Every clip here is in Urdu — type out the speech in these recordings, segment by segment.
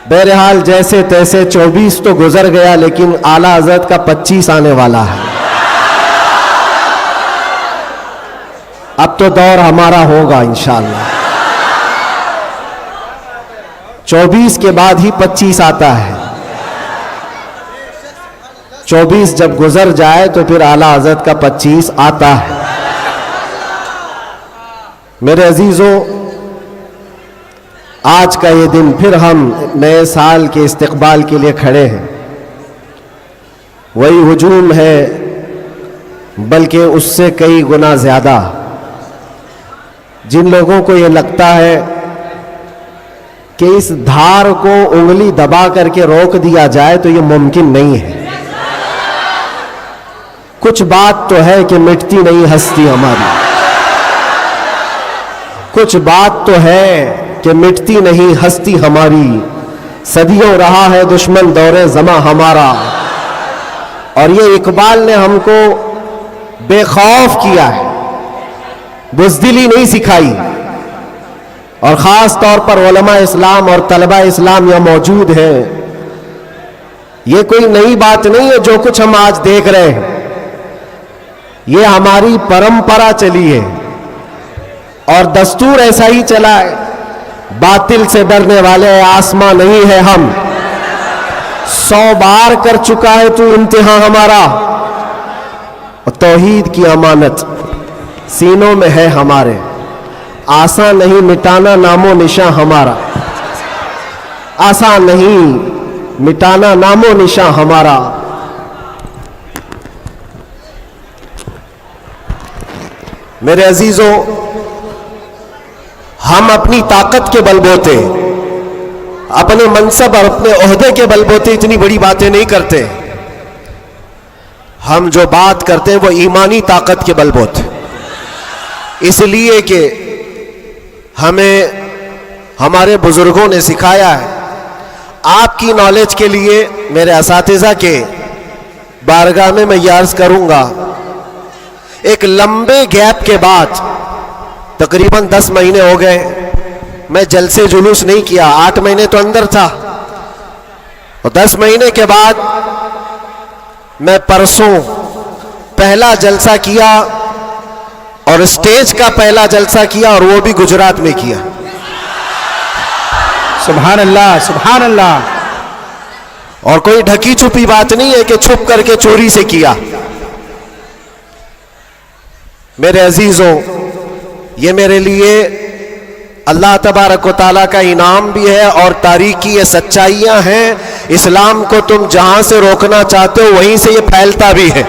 بہرحال جیسے تیسے 24 تو گزر گیا، لیکن اعلیٰ حضرت کا 25 آنے والا ہے۔ اب تو دور ہمارا ہوگا انشاءاللہ۔ 24 کے بعد ہی 25 آتا ہے۔ 24 جب گزر جائے تو پھر اعلیٰ حضرت کا 25 آتا ہے۔ میرے عزیزوں، آج کا یہ دن پھر ہم نئے سال کے استقبال کے لیے کھڑے ہیں۔ وہی ہجوم ہے، بلکہ اس سے کئی گنا زیادہ۔ جن لوگوں کو یہ لگتا ہے کہ اس دھار کو انگلی دبا کر کے روک دیا جائے تو یہ ممکن نہیں ہے۔ کچھ بات تو ہے کہ مٹتی نہیں ہستی ہماری، کچھ بات تو ہے کہ مٹتی نہیں ہستی ہماری، صدیوں رہا ہے دشمن دور زماں ہمارا۔ اور یہ اقبال نے ہم کو بے خوف کیا ہے، بزدلی نہیں سکھائی۔ اور خاص طور پر علماء اسلام اور طلباء اسلام یہاں موجود ہیں۔ یہ کوئی نئی بات نہیں ہے جو کچھ ہم آج دیکھ رہے ہیں، یہ ہماری پرمپرا چلی ہے اور دستور ایسا ہی چلا ہے۔ باطل سے ڈرنے والے آسماں نہیں ہے ہم، 100 بار کر چکا ہے تو امتحان ہمارا، اور توحید کی امانت سینوں میں ہے ہمارے، آسان نہیں مٹانا نام و نشاں ہمارا، آسان نہیں مٹانا نام و نشاں ہمارا۔ میرے عزیزوں، ہم اپنی طاقت کے بل بوتے، اپنے منصب اور اپنے عہدے کے بل بوتے اتنی بڑی باتیں نہیں کرتے۔ ہم جو بات کرتے ہیں وہ ایمانی طاقت کے بل بوتے، اس لیے کہ ہمیں ہمارے بزرگوں نے سکھایا ہے۔ آپ کی نالج کے لیے میرے اساتذہ کے بارگاہ میں میں یہ عرض کروں گا، ایک لمبے گیپ کے بعد تقریباً 10 مہینے ہو گئے، میں جلسے جلوس نہیں کیا، 8 مہینے تو اندر تھا، اور 10 مہینے کے بعد میں پرسوں پہلا جلسہ کیا، اور اسٹیج کا پہلا جلسہ کیا، اور وہ بھی گجرات میں کیا۔ سبحان اللہ، سبحان اللہ۔ اور کوئی ڈھکی چھپی بات نہیں ہے کہ چھپ کر کے چوری سے کیا۔ میرے عزیزوں، یہ میرے لیے اللہ تبارک و تعالیٰ کا انعام بھی ہے، اور تاریخ کی یہ سچائیاں ہیں۔ اسلام کو تم جہاں سے روکنا چاہتے ہو وہیں سے یہ پھیلتا بھی ہے۔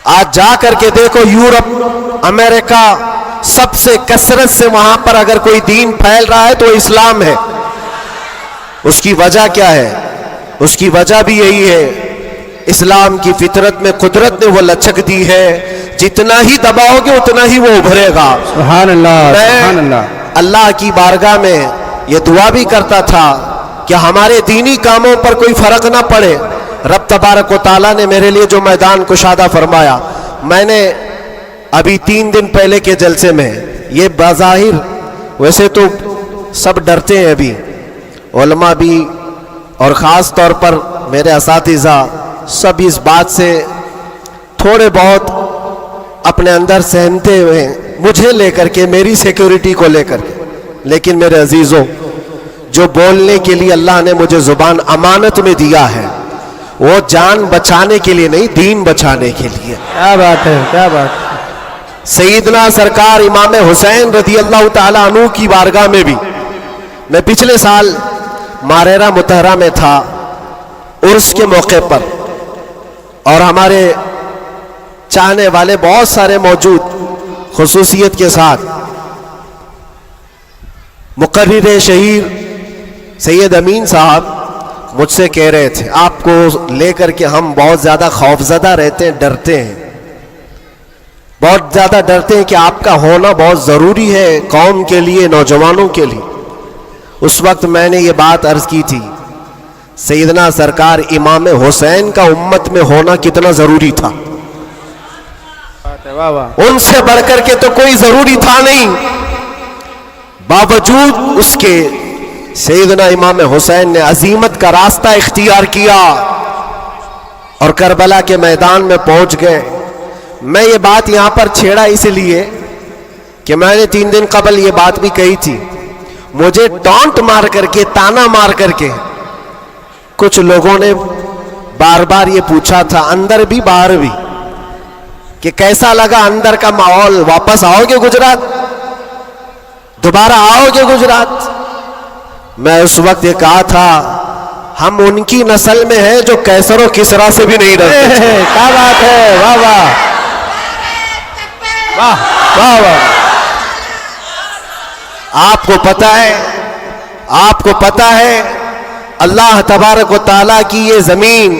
آج جا کر کے دیکھو، یورپ، امریکہ، سب سے کثرت سے وہاں پر اگر کوئی دین پھیل رہا ہے تو اسلام ہے۔ اس کی وجہ کیا ہے؟ اس کی وجہ بھی یہی ہے، اسلام کی فطرت میں قدرت نے وہ لچک دی ہے، جتنا ہی دباؤ گے اتنا ہی وہ ابھرے گا۔ سبحان اللہ، سبحان اللہ۔ اللہ کی بارگاہ میں یہ دعا بھی کرتا تھا کہ ہمارے دینی کاموں پر کوئی فرق نہ پڑے۔ رب تبارک و تعالیٰ نے میرے لیے جو میدان کشادہ فرمایا، میں نے ابھی 3 دن پہلے کے جلسے میں، یہ بظاہر ویسے تو سب ڈرتے ہیں ابھی، علماء بھی اور خاص طور پر میرے اساتذہ سب اس بات سے تھوڑے بہت اپنے اندر سہمتے ہوئے، مجھے لے کر کے، میری سیکیورٹی کو لے کر کے۔ لیکن میرے عزیزوں، جو بولنے کے لیے اللہ نے مجھے زبان امانت میں دیا ہے، وہ جان بچانے کے لیے نہیں، دین بچانے کے لیے۔ کیا بات ہے، کیا بات ہے۔ سیدنا سرکار امام حسین رضی اللہ تعالیٰ عنہ کی بارگاہ میں بھی، میں پچھلے سال ماریرا متحرہ میں تھا عرس کے موقع پر، اور ہمارے چاہنے والے بہت سارے موجود، خصوصیت کے ساتھ مقرر شہیر سید امین صاحب مجھ سے کہہ رہے تھے، آپ کو لے کر کے ہم بہت زیادہ خوفزدہ رہتے ہیں، ڈرتے ہیں، بہت زیادہ ڈرتے ہیں کہ آپ کا ہونا بہت ضروری ہے قوم کے لیے، نوجوانوں کے لیے۔ اس وقت میں نے یہ بات عرض کی تھی، سیدنا سرکار امام حسین کا امت میں ہونا کتنا ضروری تھا، واہ واہ۔ ان سے بڑھ کر کے تو کوئی ضروری تھا نہیں، باوجود اس کے سیدنا امام حسین نے عزیمت کا راستہ اختیار کیا اور کربلا کے میدان میں پہنچ گئے. میں یہ بات یہاں پر چھیڑا اس لیے کہ میں نے 3 دن قبل یہ بات بھی کہی تھی. مجھے ٹانٹ مار کر کے، تانا مار کر کے کچھ لوگوں نے بار بار یہ پوچھا تھا، اندر بھی باہر بھی، کہ کیسا لگا اندر کا ماحول، واپس آؤ گے گجرات، دوبارہ آؤ گے گجرات. میں اس وقت یہ کہا تھا ہم ان کی نسل میں ہیں جو کیسر و کسرا سے بھی نہیں ڈرتے. کیا بات ہے، واہ واہ واہ واہ واہ. آپ کو پتہ ہے اللہ تبارک و تعالیٰ کی یہ زمین،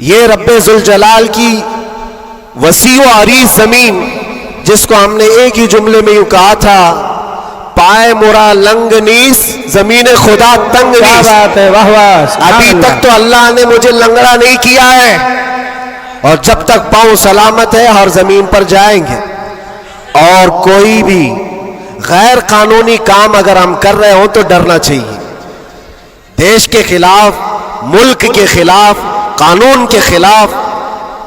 یہ رب ذوالجلال کی وسیع و عریض زمین، جس کو ہم نے ایک ہی جملے میں یوں کہا تھا، پائے مرا لنگ نیس زمین خدا تنگ کیا نیس. بات ہے، واہ واہ. ابھی تک تو اللہ نے مجھے لنگڑا نہیں کیا ہے، اور جب تک پاؤں سلامت ہے ہر زمین پر جائیں گے. اور کوئی بھی غیر قانونی کام اگر ہم کر رہے ہوں تو ڈرنا چاہیے. دیش کے خلاف، ملک کے خلاف، قانون کے خلاف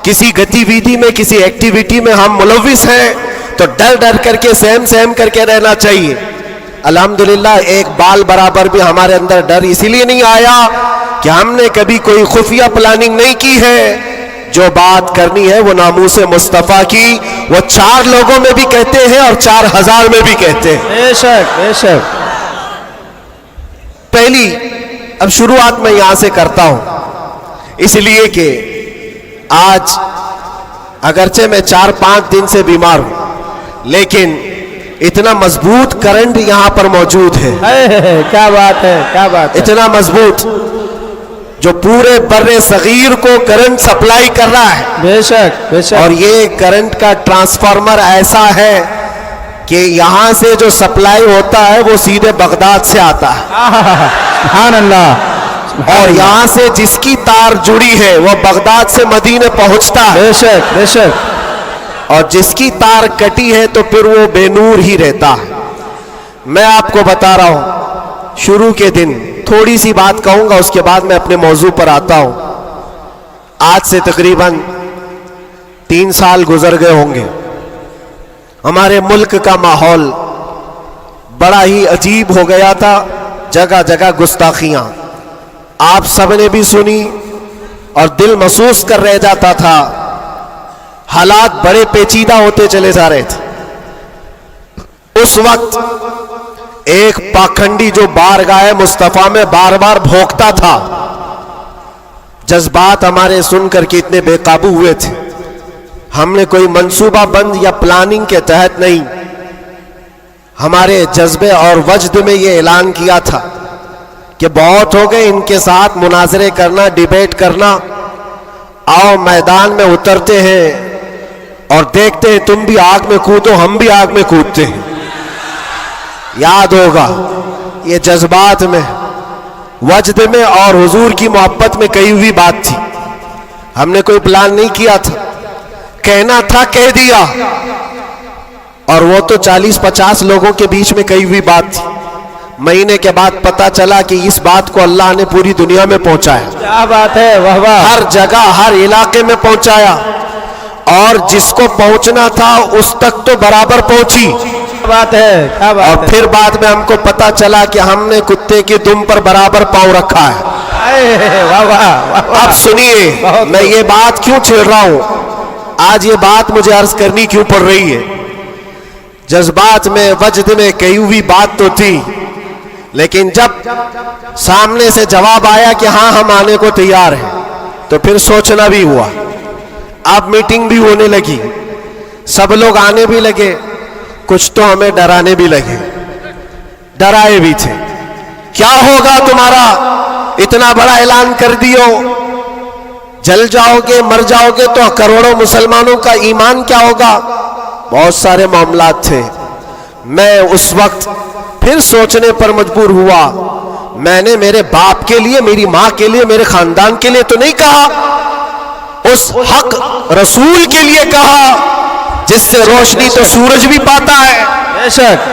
کسی گتی ویدھی میں، کسی ایکٹیویٹی میں ہم ملوث ہیں تو ڈر ڈر کر کے، سہم کر کے رہنا چاہیے. الحمدللہ ایک بال برابر بھی ہمارے اندر ڈر اسی لیے نہیں آیا کہ ہم نے کبھی کوئی خفیہ پلاننگ نہیں کی ہے. جو بات کرنی ہے وہ ناموس مصطفیٰ کی، وہ 4 لوگوں میں بھی کہتے ہیں اور 4000 میں بھی کہتے ہیں. بے شک بے شک. پہلی اب شروعات میں یہاں سے کرتا ہوں، اس لیے کہ آج اگرچہ میں 4-5 دن سے بیمار ہوں، لیکن اتنا مضبوط کرنٹ یہاں پر موجود ہے. کیا بات ہے، کیا بات ہے. اتنا مضبوط جو پورے بر صغیر کو کرنٹ سپلائی کر رہا ہے. بے شک بے شک. اور یہ کرنٹ کا ٹرانسفارمر ایسا ہے کہ یہاں سے جو سپلائی ہوتا ہے وہ سیدھے بغداد سے آتا ہے، سبحان اللہ. اور یہاں سے جس کی تار جڑی ہے وہ بغداد سے مدینے پہنچتا ہے، بے شک بے شک. اور جس کی تار کٹی ہے تو پھر وہ بے نور ہی رہتا ہے. میں آپ کو بتا رہا ہوں، شروع کے دن تھوڑی سی بات کہوں گا، اس کے بعد میں اپنے موضوع پر آتا ہوں. آج سے تقریباً 3 سال گزر گئے ہوں گے. ہمارے ملک کا ماحول بڑا ہی عجیب ہو گیا تھا، جگہ جگہ گستاخیاں آپ سب نے بھی سنی اور دل محسوس کر رہ جاتا تھا. حالات بڑے پیچیدہ ہوتے چلے جا رہے تھے. اس وقت ایک پاکھنڈی جو بارگاہ مصطفیٰ میں بار بار بھونکتا تھا، جذبات ہمارے سن کر کے اتنے بے قابو ہوئے تھے. ہم نے کوئی منصوبہ بند یا پلاننگ کے تحت نہیں، ہمارے جذبے اور وجد میں یہ اعلان کیا تھا کہ بہت ہو گئے ان کے ساتھ مناظرے کرنا، ڈیبیٹ کرنا. آؤ میدان میں اترتے ہیں اور دیکھتے ہیں، تم بھی آگ میں کودو، ہم بھی آگ میں کودتے ہیں. یاد ہوگا یہ جذبات میں، وجد میں اور حضور کی محبت میں کہی ہوئی بات تھی. ہم نے کوئی پلان نہیں کیا تھا، کہنا تھا کہہ دیا. اور وہ تو 40-50 لوگوں کے بیچ میں کہی ہوئی بات تھی. مہینے کے بعد پتا چلا کہ اس بات کو اللہ نے پوری دنیا میں پہنچایا. کیا بات ہے، واہ واہ. ہر جگہ، ہر علاقے میں پہنچایا، اور جس کو پہنچنا تھا اس تک تو برابر پہنچی. کیا بات ہے، کیا بات ہے. اور پھر بعد میں ہم کو پتا چلا کہ ہم نے کتے کی دم پر برابر پاؤں رکھا ہے. واہ واہ. اب سنیے میں یہ بات کیوں چھیڑ رہا ہوں، آج یہ بات مجھے عرض کرنی کیوں پڑ رہی ہے. جذبات میں، وجد میں کہی ہوئی بات تو تھی، لیکن جب سامنے سے جواب آیا کہ ہاں ہم آنے کو تیار ہیں، تو پھر سوچنا بھی ہوا. اب میٹنگ بھی ہونے لگی، سب لوگ آنے بھی لگے، کچھ تو ہمیں ڈرانے بھی لگے، ڈرائے بھی تھے. کیا ہوگا تمہارا، اتنا بڑا اعلان کر دیو، جل جاؤ گے، مر جاؤ گے تو کروڑوں مسلمانوں کا ایمان کیا ہوگا. بہت سارے معاملات تھے. میں اس وقت پھر سوچنے پر مجبور ہوا. میں نے میرے باپ کے لیے، میری ماں کے لیے، میرے خاندان کے لیے تو نہیں کہا، اس حق رسول کے لیے کہا جس سے روشنی تو سورج بھی پاتا ہے. بے شک.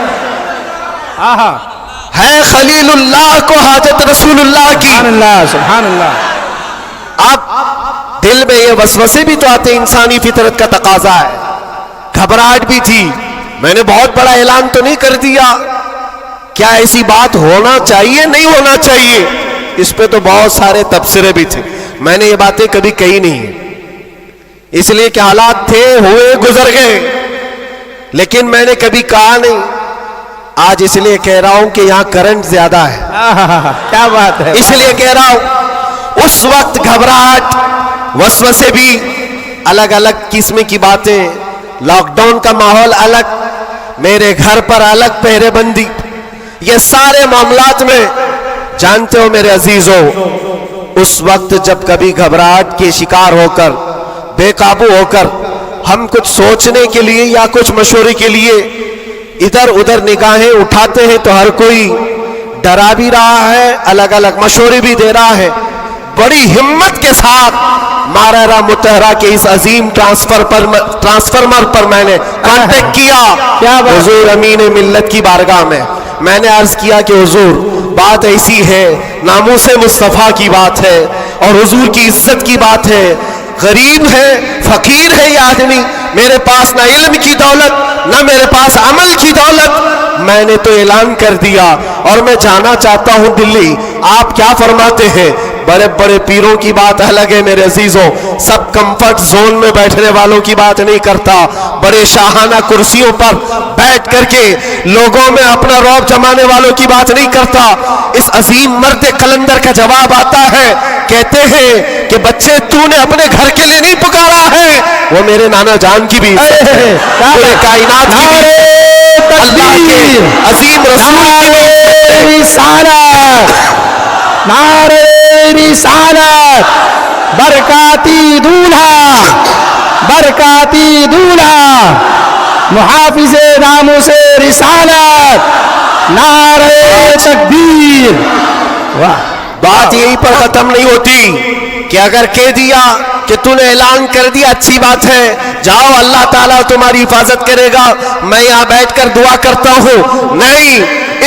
ہے خلیل اللہ کو حاجت رسول اللہ کی. سبحان اللہ سبحان اللہ. اب دل میں یہ وسوسے بھی تو آتے، انسانی فطرت کا تقاضا ہے. گھبراہٹ بھی تھی، میں نے بہت بڑا اعلان تو نہیں کر دیا، کیا ایسی بات ہونا چاہیے نہیں ہونا چاہیے؟ اس پہ تو بہت سارے تبصرے بھی تھے. میں نے یہ باتیں کبھی کہی نہیں ہیں، اس لیے کہ حالات تھے، ہوئے، گزر گئے، لیکن میں نے کبھی کہا نہیں. آج اس لیے کہہ رہا ہوں کہ یہاں کرنٹ زیادہ ہے، کیا بات ہے. اس لیے کہہ رہا ہوں. اس وقت گھبراہٹ، وسوسے بھی، الگ الگ قسم کی باتیں، لاک ڈاؤن کا ماحول الگ، میرے گھر پر الگ پہرے بندی، یہ سارے معاملات میں جانتے ہو میرے عزیزو، اس وقت جب کبھی گھبراہٹ کے شکار ہو کر، بے قابو ہو کر ہم کچھ سوچنے کے لیے یا کچھ مشورے کے لیے ادھر ادھر نگاہیں اٹھاتے ہیں تو ہر کوئی ڈرا بھی رہا ہے، الگ الگ مشورے بھی دے رہا ہے. بڑی ہمت کے ساتھ مارا متحرہ کے اس عظیم ٹرانسفارمر پر میں نے کانٹیکٹ کیا حضور امین ملت کی بارگاہ میں نے عرض کیا کہ حضور بات ایسی ہے، ناموس مصطفیٰ کی بات ہے اور حضور کی عزت کی بات ہے. غریب ہے، فقیر ہے یہ آدمی، میرے پاس نہ علم کی دولت نہ میرے پاس عمل کی دولت. میں نے تو اعلان کر دیا اور میں جانا چاہتا ہوں دلی. آپ کیا فرماتے ہیں؟ بڑے بڑے پیروں کی بات الگ ہے میرے عزیزوں، سب کمفرٹ زون میں بیٹھنے والوں کی بات نہیں کرتا، بڑے شاہانہ کرسیوں پر بیٹھ کر کے لوگوں میں اپنا رعب جمانے والوں کی بات نہیں کرتا. اس عظیم مرد قلندر کا جواب آتا ہے، کہتے ہیں کہ بچے تو نے اپنے گھر کے لیے نہیں پکارا ہے، وہ میرے نانا جان کی بھی عزت ہے، پورے کائنات کی بھی، اللہ کے عظیم رسول کی رسالت، نعرہ رسالت، برکاتی دولہا، برکاتی دولہا، محافظ ناموس رسالت، نعرہ تکبیر. واہ. بات یہیں پر ختم نہیں ہوتی کہ اگر کہہ دیا کہ تو نے اعلان کر دیا اچھی بات ہے، جاؤ اللہ تعالیٰ تمہاری حفاظت کرے گا، میں یہاں بیٹھ کر دعا کرتا ہوں. نہیں،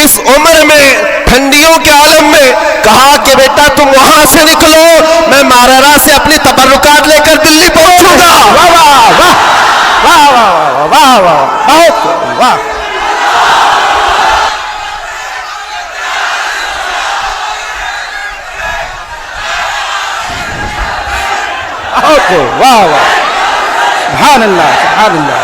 اس عمر میں ٹھنڈیوں کے عالم میں کہا کہ بیٹا تم وہاں سے نکلو، میں ماررا سے اپنے تبرکات لے کر دلی پہنچوں گا. واہ واہ واہ واہ واہ واہ واہ بہت واہ. واہ واہ سبحان اللہ سبحان اللہ.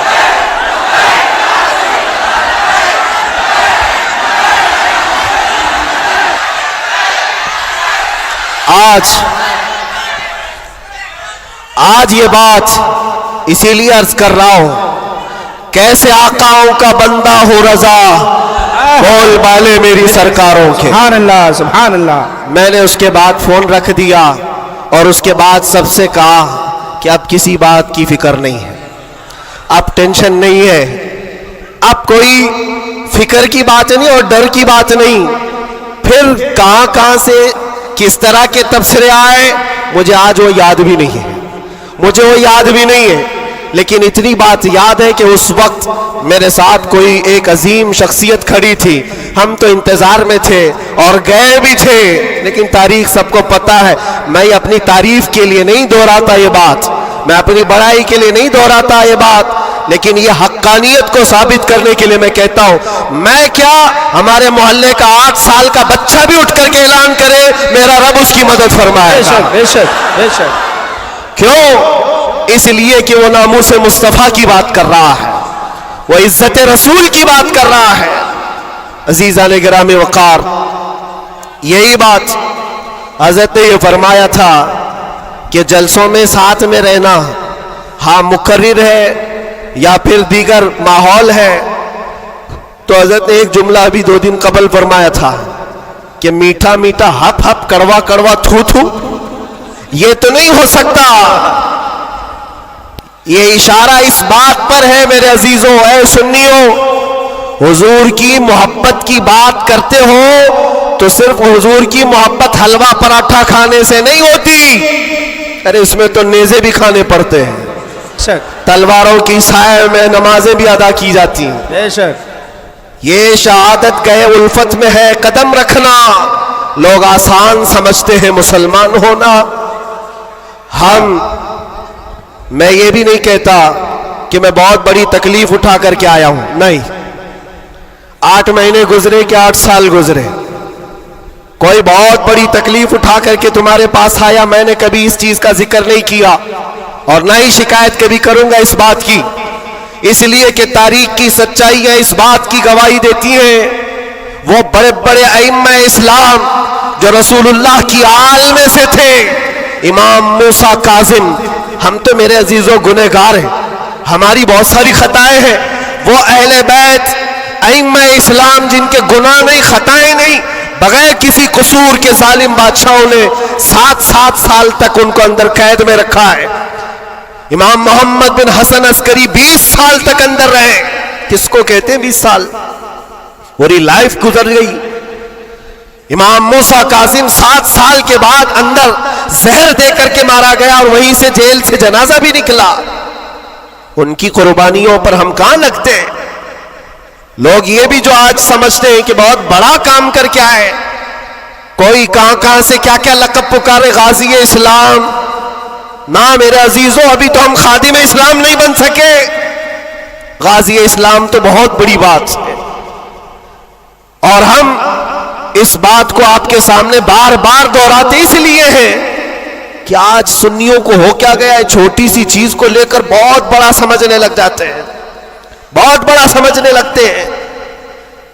آج یہ بات اسی لیے عرض کر رہا ہوں، کیسے آقاؤں کا بندہ ہو رضا، بول بالے میری سرکاروں کے. سبحان اللہ سبحان اللہ. میں نے اس کے بعد فون رکھ دیا اور اس کے بعد سب سے کہا کہ اب کسی بات کی فکر نہیں ہے، اب ٹینشن نہیں ہے، اب کوئی فکر کی بات نہیں اور ڈر کی بات نہیں. پھر کہاں سے کس طرح کے تبصرے آئے مجھے آج وہ یاد بھی نہیں ہے، مجھے وہ یاد بھی نہیں ہے، لیکن اتنی بات یاد ہے کہ اس وقت میرے ساتھ کوئی ایک عظیم شخصیت کھڑی تھی، ہم تو انتظار میں تھے اور گئے بھی تھے، لیکن تاریخ سب کو پتا ہے. میں اپنی تعریف کے لیے نہیں دہراتا یہ بات، میں اپنی بڑائی کے لیے نہیں دہراتا یہ بات، لیکن یہ حقانیت کو ثابت کرنے کے لیے میں کہتا ہوں. میں کیا، ہمارے محلے کا 8 سال کا بچہ بھی اٹھ کر کے اعلان کرے میرا رب اس کی مدد فرمائے. بے شک بے شک بے شک. کیوں؟ اس لیے کہ وہ ناموس مصطفیٰ کی بات کر رہا ہے، وہ عزت رسول کی بات کر رہا ہے. عزیزان گرامی وقار، یہی بات حضرت نے یہ فرمایا تھا کہ جلسوں میں ساتھ میں رہنا، ہاں مقرر ہے یا پھر دیگر ماحول ہے، تو حضرت نے ایک جملہ ابھی 2 دن قبل فرمایا تھا کہ میٹھا میٹھا ہپ ہپ کڑوا کڑوا تھو تھو، یہ تو نہیں ہو سکتا. یہ اشارہ اس بات پر ہے میرے عزیزوں، اے سنیوں، حضور کی محبت کی بات کرتے ہو تو صرف حضور کی محبت حلوہ پراٹھا کھانے سے نہیں ہوتی، ارے اس میں تو نیزے بھی کھانے پڑتے ہیں، بے شک تلواروں کی سائے میں نمازیں بھی ادا کی جاتی ہیں. بے شک. یہ شہادت گئے الفت میں ہے قدم رکھنا. لوگ آسان سمجھتے ہیں مسلمان ہونا. میں یہ بھی نہیں کہتا کہ میں بہت بڑی تکلیف اٹھا کر کے آیا ہوں, نہیں. 8 مہینے گزرے کہ 8 سال گزرے, کوئی بہت بڑی تکلیف اٹھا کر کے تمہارے پاس آیا, میں نے کبھی اس چیز کا ذکر نہیں کیا اور نہ ہی شکایت کبھی کروں گا اس بات کی, اس لیے کہ تاریخ کی سچائیاں اس بات کی گواہی دیتی ہیں. وہ بڑے بڑے ائمہ اسلام جو رسول اللہ کی آل میں سے تھے, امام موسیٰ کاظم, ہم تو میرے عزیزوں گنہگار ہیں, ہماری بہت ساری خطائیں ہیں. وہ اہل بیت ائمہ اسلام جن کے گناہ نہیں, خطائیں نہیں, بغیر کسی قصور کے ظالم بادشاہوں نے 7 سال تک ان کو اندر قید میں رکھا ہے. امام محمد بن حسن عسکری 20 سال تک اندر رہے. کس کو کہتے ہیں 20 سال؟ پوری لائف گزر گئی. امام موسیٰ کاظم 7 سال کے بعد اندر زہر دے کر کے مارا گیا اور وہیں سے جیل سے جنازہ بھی نکلا. ان کی قربانیوں پر ہم کہاں لگتے ہیں؟ لوگ یہ بھی جو آج سمجھتے ہیں کہ بہت بڑا کام کر کے آئے, کوئی کہاں سے کیا کیا لقب پکارے, غازی اسلام. نہ میرے عزیزوں, ابھی تو ہم خادم اسلام نہیں بن سکے. غازی اسلام تو بہت بڑی بات ہے, اور ہم اس بات کو آپ کے سامنے بار بار دہراتے اس لیے ہیں کہ آج سنیوں کو ہو کیا گیا ہے, چھوٹی سی چیز کو لے کر بہت بڑا سمجھنے لگ جاتے ہیں, بہت بڑا سمجھنے لگتے ہیں.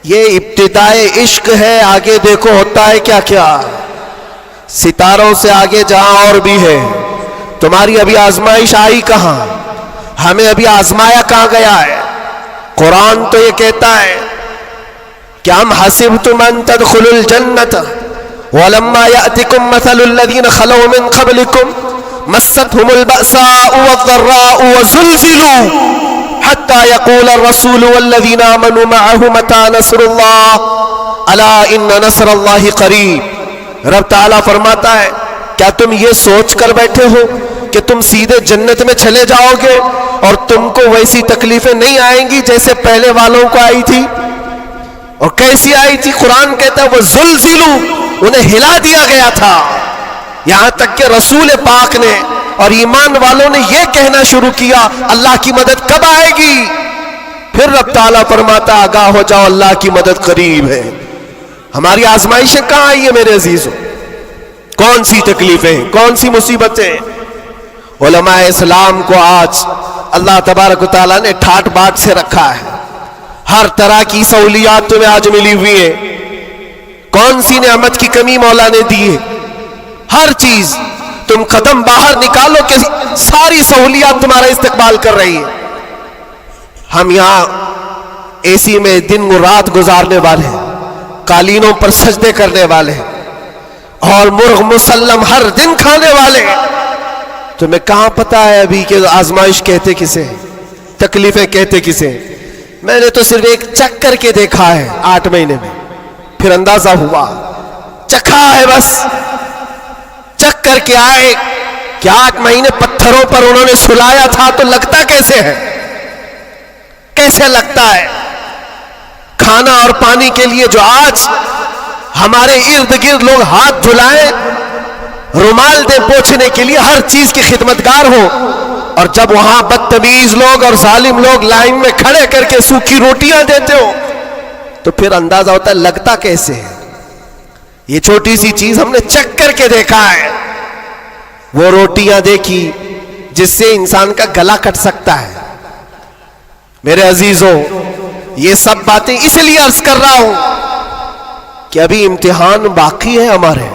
یہ ابتدائے عشق ہے, آگے دیکھو ہوتا ہے کیا کیا. ستاروں سے آگے جہاں اور بھی ہے. تمہاری ابھی آزمائش آئی کہاں, ہمیں ابھی آزمایا کہاں گیا ہے. قرآن تو یہ کہتا ہے کہ ہم حسبتم ان تدخلوا الجنة ولما يأتكم مثل الذين خلوا من قبلكم مستهم البأساء والضراء وزلزلوا حتى يقول الرسول والذين آمنوا معه متى نصر الله ألا إن نصر الله قريب. رب تعالیٰ فرماتا ہے کیا تم یہ سوچ کر بیٹھے ہو کہ تم سیدھے جنت میں چلے جاؤ گے اور تم کو ویسی تکلیفیں نہیں آئیں گی جیسے پہلے والوں کو آئی تھی؟ اور کیسی آئی تھی؟ قرآن کہتا ہے وہ زلزلو, انہیں ہلا دیا گیا تھا. یہاں تک کہ رسول پاک نے اور ایمان والوں نے یہ کہنا شروع کیا اللہ کی مدد کب آئے گی؟ پھر رب تعالیٰ فرماتا آگاہ ہو جاؤ اللہ کی مدد قریب ہے. ہماری آزمائشیں کہاں آئی ہیں میرے عزیزوں؟ کون سی تکلیفیں, کون سی مصیبتیں؟ علماء اسلام کو آج اللہ تبارک و تعالیٰ نے ٹھاٹ باٹ سے رکھا ہے. ہر طرح کی سہولیات تمہیں آج ملی ہوئی ہے. کون سی نعمت کی کمی مولا نے دی ہے؟ ہر چیز تم قدم باہر نکالو کہ ساری سہولیات تمہارا استقبال کر رہی ہے. ہم یہاں اے سی میں دن رات گزارنے والے ہیں, قالینوں پر سجدے کرنے والے ہیں, اور مرغ مسلم ہر دن کھانے والے ہیں. تمہیں کہاں پتا ہے ابھی کہ آزمائش کہتے کسے, تکلیفیں کہتے کسے؟ میں نے تو صرف ایک چکھ کر کے دیکھا ہے 8 مہینے میں, پھر اندازہ ہوا, چکھا ہے بس. چکھ کر کے آئے کہ 8 مہینے پتھروں پر انہوں نے سلایا تھا تو لگتا کیسے ہے, کیسے لگتا ہے. کھانا اور پانی کے لیے جو آج ہمارے ارد گرد لوگ ہاتھ دھلائیں, رومال دے پوچھنے کے لیے, ہر چیز کی خدمتگار ہو, اور جب وہاں بدتمیز لوگ اور ظالم لوگ لائن میں کھڑے کر کے سوکھی روٹیاں دیتے ہو تو پھر اندازہ ہوتا ہے لگتا کیسے ہے. یہ چھوٹی سی چیز ہم نے چکھ کر کے دیکھا ہے. وہ روٹیاں دیکھی جس سے انسان کا گلا کٹ سکتا ہے. میرے عزیزوں, یہ سب باتیں اس لیے عرض کر رہا ہوں کہ ابھی امتحان باقی ہے ہمارے.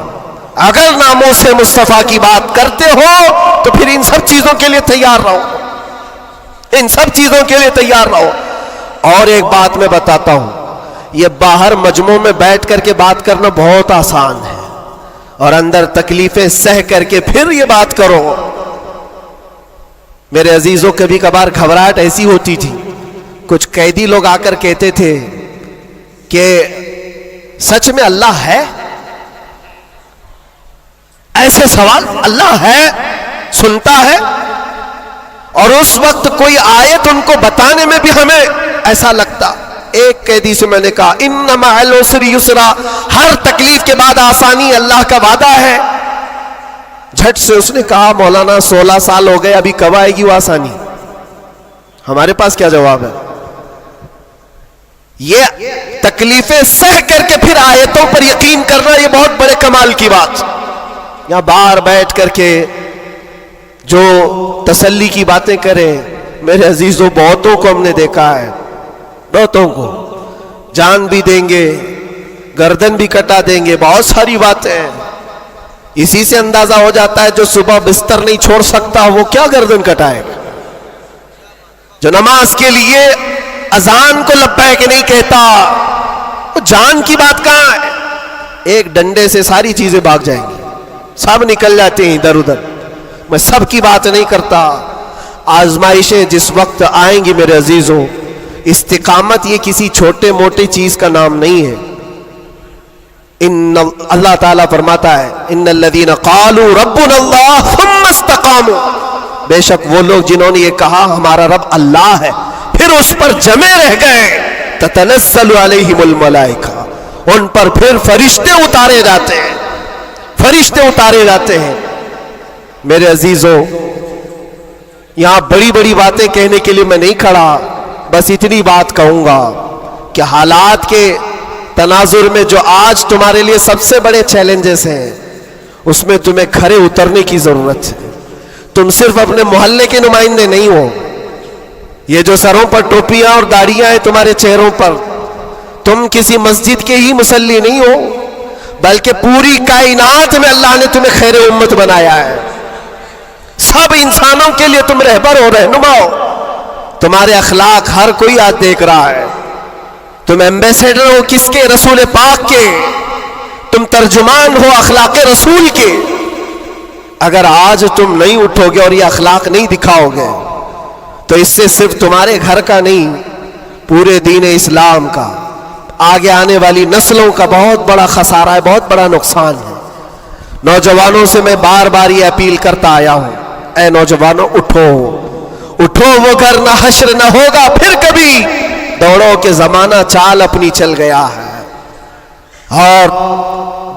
اگر ناموں سے مصطفیٰ کی بات کرتے ہو تو پھر ان سب چیزوں کے لیے تیار رہو, ان سب چیزوں کے لیے تیار رہو. اور ایک بات میں بتاتا ہوں, یہ باہر مجمع میں بیٹھ کر کے بات کرنا بہت آسان ہے, اور اندر تکلیفیں سہ کر کے پھر یہ بات کرو. میرے عزیزوں, کبھی کبھار گھبراہٹ ایسی ہوتی تھی, کچھ قیدی لوگ آ کر کہتے تھے کہ سچ میں اللہ ہے؟ ایسے سوال, اللہ ہے, سنتا ہے؟ اور اس وقت کوئی آیت ان کو بتانے میں بھی ہمیں ایسا لگتا ایک قیدی سے میں نے کہا ان مع العسر یسرا، ہر تکلیف کے بعد آسانی اللہ کا وعدہ ہے. جھٹ سے اس نے کہا مولانا 16 سال ہو گئے، ابھی کب آئے گی وہ آسانی؟ ہمارے پاس کیا جواب ہے؟ یہ تکلیفیں سہ کر کے پھر آیتوں پر یقین کرنا، یہ بہت بڑے کمال کی بات. یہاں باہر بیٹھ کر کے جو تسلی کی باتیں کریں، میرے عزیزوں بہتوں کو ہم نے دیکھا ہے، بہتوں کو جان بھی دیں گے، گردن بھی کٹا دیں گے، بہت ساری باتیں ہیں. اسی سے اندازہ ہو جاتا ہے جو صبح بستر نہیں چھوڑ سکتا وہ کیا گردن کٹائے گا. جو نماز کے لیے اذان کو لبیک نہیں کہتا، وہ جان کی بات کہاں ہے؟ ایک ڈنڈے سے ساری چیزیں بھاگ جائیں گی، سب نکل جاتے ہیں ادھر ادھر. میں سب کی بات نہیں کرتا. آزمائشیں جس وقت آئیں گی میرے عزیزوں، استقامت یہ کسی چھوٹے موٹے چیز کا نام نہیں ہے. اللہ تعالیٰ فرماتا ہے ان الذین قالوا ربنا اللہ ثم استقاموا، بے شک وہ لوگ جنہوں نے یہ کہا ہمارا رب اللہ ہے، پھر اس پر جمے رہ گئے، تتنزل علیہم الملائکہ، ان پر پھر فرشتے اتارے جاتے ہیں، فرشتے اتارے جاتے ہیں. میرے عزیزوں یہاں بڑی بڑی باتیں کہنے کے لیے میں نہیں کھڑا، بس اتنی بات کہوں گا کہ حالات کے تناظر میں جو آج تمہارے لیے سب سے بڑے چیلنجز ہیں، اس میں تمہیں کھڑے اترنے کی ضرورت ہے. تم صرف اپنے محلے کے نمائندے نہیں ہو. یہ جو سروں پر ٹوپیاں اور داڑیاں ہیں تمہارے چہروں پر، تم کسی مسجد کے ہی مصلی نہیں ہو، بلکہ پوری کائنات میں اللہ نے تمہیں خیر امت بنایا ہے. سب انسانوں کے لیے تم رہبر ہو، رہنما ہو. تمہارے اخلاق ہر کوئی آج دیکھ رہا ہے. تم ایمبیسیڈر ہو کس کے؟ رسول پاک کے. تم ترجمان ہو اخلاق رسول کے. اگر آج تم نہیں اٹھو گے اور یہ اخلاق نہیں دکھاؤ گے تو اس سے صرف تمہارے گھر کا نہیں، پورے دین اسلام کا، آگے آنے والی نسلوں کا بہت بڑا خسارہ ہے، بہت بڑا نقصان ہے. نوجوانوں سے میں بار بار یہ اپیل کرتا آیا ہوں، اے نوجوانوں اٹھو، اٹھو، وہ گھر نہ حشر نہ ہوگا پھر کبھی، دوڑو کہ زمانہ چال اپنی چل گیا ہے. اور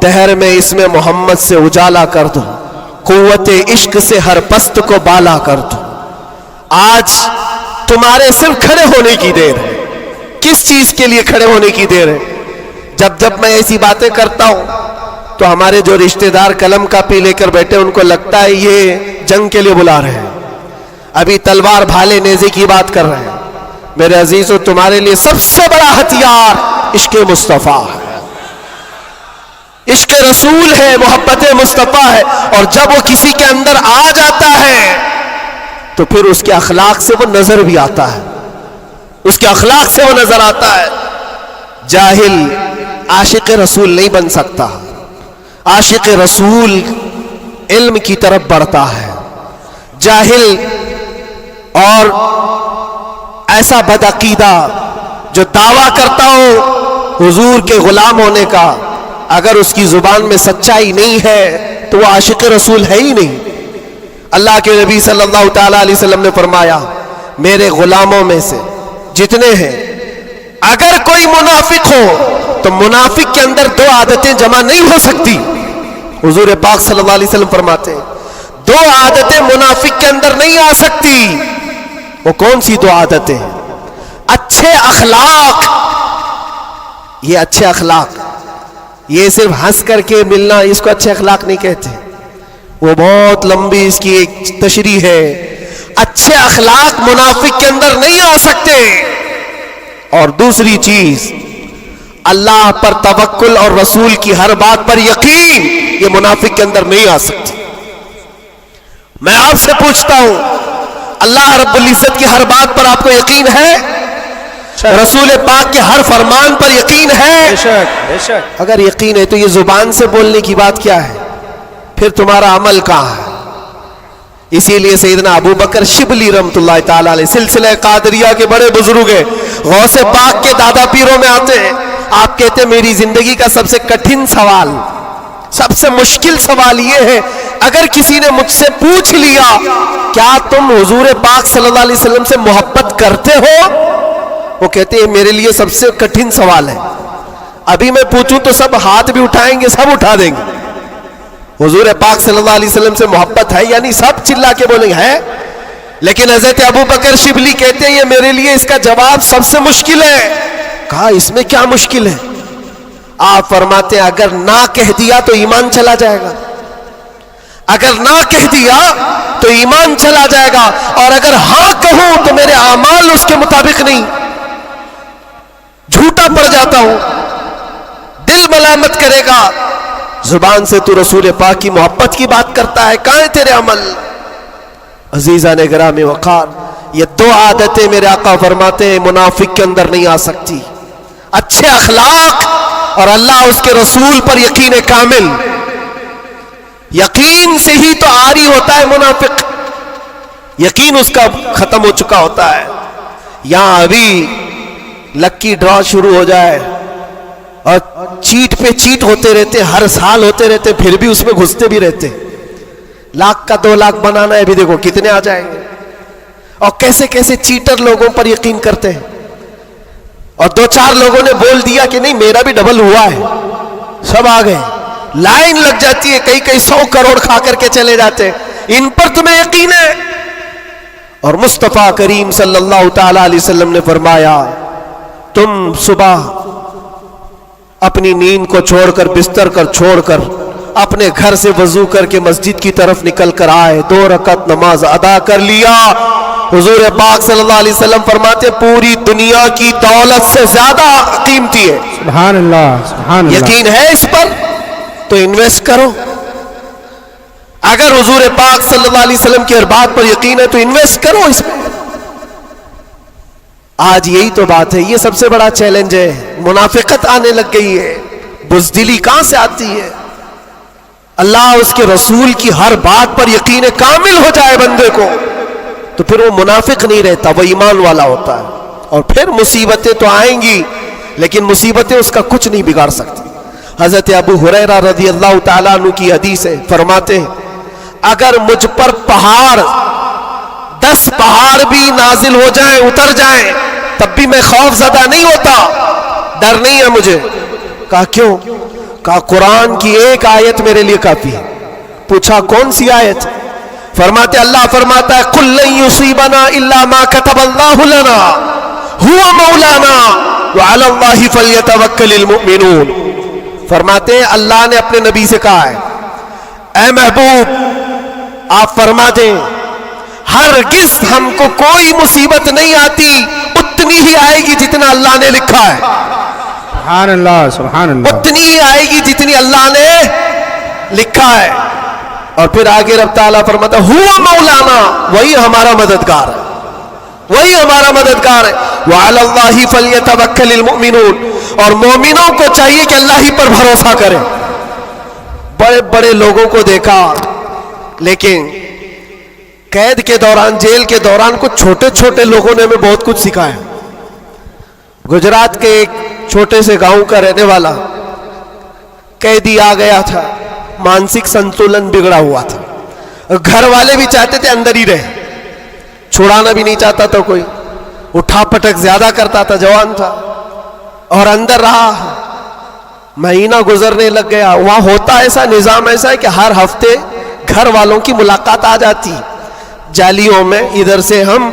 دہر میں اس میں محمد سے اجالا کر دو، قوت عشق سے ہر پست کو بالا کر دو. آج تمہارے صرف کھڑے ہونے کی دیر ہے. کس چیز کے لیے کھڑے ہونے کی دیر ہے؟ جب میں ایسی باتیں کرتا ہوں تو ہمارے جو رشتہ دار قلم کاپی لے کر بیٹھے ان کو لگتا ہے یہ جنگ کے لیے بلا رہے ہیں، ابھی تلوار بھالے نیزے کی بات کر رہے ہیں. میرے عزیزو تمہارے لیے سب سے بڑا ہتھیار عشق مصطفیٰ ہے، عشق رسول ہے، محبت مصطفیٰ ہے. اور جب وہ کسی کے اندر آ جاتا ہے تو پھر اس کے اخلاق سے وہ نظر بھی آتا ہے، اس کے اخلاق سے وہ نظر آتا ہے. جاہل عاشق رسول نہیں بن سکتا. عاشق رسول علم کی طرف بڑھتا ہے. جاہل اور ایسا بدعقیدہ جو دعویٰ کرتا ہو حضور کے غلام ہونے کا، اگر اس کی زبان میں سچائی نہیں ہے تو وہ عاشق رسول ہے ہی نہیں. اللہ کے نبی صلی اللہ تعالی علیہ وسلم نے فرمایا میرے غلاموں میں سے جتنے ہیں اگر کوئی منافق ہو تو منافق کے اندر دو عادتیں جمع نہیں ہو سکتی. حضور پاک صلی اللہ علیہ وسلم فرماتے ہیں دو عادتیں منافق کے اندر نہیں آ سکتی. وہ کون سی دو عادتیں ہیں؟ اچھے اخلاق. یہ اچھے اخلاق، یہ صرف ہنس کر کے ملنا اس کو اچھے اخلاق نہیں کہتے، وہ بہت لمبی اس کی ایک تشریح ہے. اچھے اخلاق منافق کے اندر نہیں آ سکتے. اور دوسری چیز اللہ پر توکل اور رسول کی ہر بات پر یقین، یہ منافق کے اندر نہیں آ سکتی. میں آپ سے پوچھتا ہوں اللہ رب العزت کی ہر بات پر آپ کو یقین ہے؟ رسول پاک کے ہر فرمان پر یقین ہے؟ بے شک. اگر یقین ہے تو یہ زبان سے بولنے کی بات کیا ہے؟ پھر تمہارا عمل کہاں ہے؟ اسی لیے سیدنا ابو بکر شبلی رحمۃ اللہ تعالی علیہ سلسلہ قادریہ کے بڑے بزرگ ہیں، غوث پاک کے دادا پیروں میں آتے ہیں. آپ کہتے ہیں میری زندگی کا سب سے کٹھن سوال، سب سے مشکل سوال یہ ہے اگر کسی نے مجھ سے پوچھ لیا کیا تم حضور پاک صلی اللہ علیہ وسلم سے محبت کرتے ہو؟ وہ کہتے ہیں میرے لیے سب سے کٹھن سوال ہے, ابھی میں پوچھوں تو سب ہاتھ بھی اٹھائیں گے, سب اٹھا دیں گے. حضور پاک صلی اللہ علیہ وسلم سے محبت ہے یعنی سب چلا کے بولیں گے ہے, لیکن حضرت ابو بکر شبلی کہتے ہیں یہ میرے لیے اس کا جواب سب سے مشکل ہے. کہا اس میں کیا مشکل ہے؟ آپ فرماتے ہیں اگر نہ کہہ دیا تو ایمان چلا جائے گا, اگر نہ کہہ دیا تو ایمان چلا جائے گا, اور اگر ہاں کہوں تو میرے اعمال اس کے مطابق نہیں, جھوٹا پڑ جاتا ہوں, دل ملامت کرے گا. زبان سے تو رسول پاک کی محبت کی بات کرتا ہے, کہاں ہے تیرے عمل؟ عزیزان گرامی وقار, یہ دو عادتیں میرے آقا فرماتے ہیں منافق کے اندر نہیں آ سکتی, اچھے اخلاق اور اللہ اس کے رسول پر یقین کامل. یقین سے ہی تو عاری ہوتا ہے منافق, یقین اس کا ختم ہو چکا ہوتا ہے. یہاں ابھی لکی ڈرا شروع ہو جائے اور چیٹ پہ چیٹ ہوتے رہتے, ہر سال ہوتے رہتے, پھر بھی اس میں گھستے بھی رہتے. لاکھ کا 2 لاکھ بنانا ہے, ابھی دیکھو کتنے آ جائیں گے. اور کیسے کیسے چیٹر لوگوں پر یقین کرتے ہیں, اور 2-4 لوگوں نے بول دیا کہ نہیں میرا بھی ڈبل ہوا ہے, سب آ گئے, لائن لگ جاتی ہے, کئی 100 کروڑ کھا کر کے چلے جاتے. ان پر تمہیں یقین ہے؟ اور مصطفیٰ کریم صلی اللہ تعالی علیہ وسلم نے فرمایا تم صبح اپنی نیند کو چھوڑ کر, بستر کر چھوڑ کر, اپنے گھر سے وضو کر کے مسجد کی طرف نکل کر آئے, 2 رکعت نماز ادا کر لیا. حضور پاک صلی اللہ علیہ وسلم فرماتے پوری دنیا کی دولت سے زیادہ قیمتی ہے. سبحان اللہ, سبحان اللہ. یقین ہے اس پر تو انویسٹ کرو. اگر حضور پاک صلی اللہ علیہ وسلم کی ہر بات پر یقین ہے تو انویسٹ کرو اس میں. آج یہی تو بات ہے, یہ سب سے بڑا چیلنج ہے. منافقت آنے لگ گئی ہے, بزدلی کہاں سے آتی ہے؟ اللہ اس کے رسول کی ہر بات پر یقین کامل ہو جائے بندے کو تو پھر وہ منافق نہیں رہتا, وہ ایمان والا ہوتا ہے. اور پھر مصیبتیں تو آئیں گی لیکن مصیبتیں اس کا کچھ نہیں بگاڑ سکتی. حضرت ابو ہریرہ رضی اللہ تعالیٰ عنہ کی حدیث ہے, فرماتے ہیں اگر مجھ پر 10 پہاڑ بھی نازل ہو جائیں, اتر جائیں, تب بھی میں خوف زدہ نہیں ہوتا, ڈر نہیں ہے مجھے. کہا کیوں؟ کہا قرآن کی ایک آیت میرے لیے کافی ہے. پوچھا کون سی آیت؟ فرماتے اللہ فرماتا ہے قُلْ لَن يُصِيبَنَا إِلَّا مَا كَتَبَ اللَّهُ لَنَا هُوَ مَوْلَانَا وَعَلَى اللَّهِ فَلْيَتَوَكَّلِ الْمُؤْمِنُونَ. فرماتے ہیں اللہ نے اپنے نبی سے کہا ہے اے محبوب آپ فرما دیں ہرگز ہم کو کوئی مصیبت نہیں آتی, اتنی ہی آئے گی جتنا اللہ نے لکھا ہے. سبحان اللہ, سبحان اللہ. اتنی ہی آئے گی جتنی اللہ نے لکھا ہے. اور پھر آگے رب تعالیٰ فرماتا ہوا مولانا, وہی ہمارا مددگار ہے, وہی ہمارا مددگار ہے. وعلی اللہ فلیتوکل المؤمنون, اور مومنوں کو چاہیے کہ اللہ ہی پر بھروسہ کریں. بڑے بڑے لوگوں کو دیکھا لیکن قید کے دوران, جیل کے دوران کچھ چھوٹے چھوٹے لوگوں نے ہمیں بہت کچھ سکھایا. گجرات کے ایک چھوٹے سے گاؤں کا رہنے والا قیدی آ گیا تھا, مانسک سنتولن بگڑا ہوا تھا, گھر والے بھی چاہتے تھے اندر ہی رہے, چھڑانا بھی نہیں چاہتا تھا کوئی, اٹھا پٹک زیادہ کرتا تھا, جوان تھا اور اندر رہا. مہینہ گزرنے لگ گیا. وہاں ہوتا ایسا نظام ایسا ہے کہ ہر ہفتے گھر والوں کی ملاقات آ جاتی, جالیوں میں ادھر سے ہم,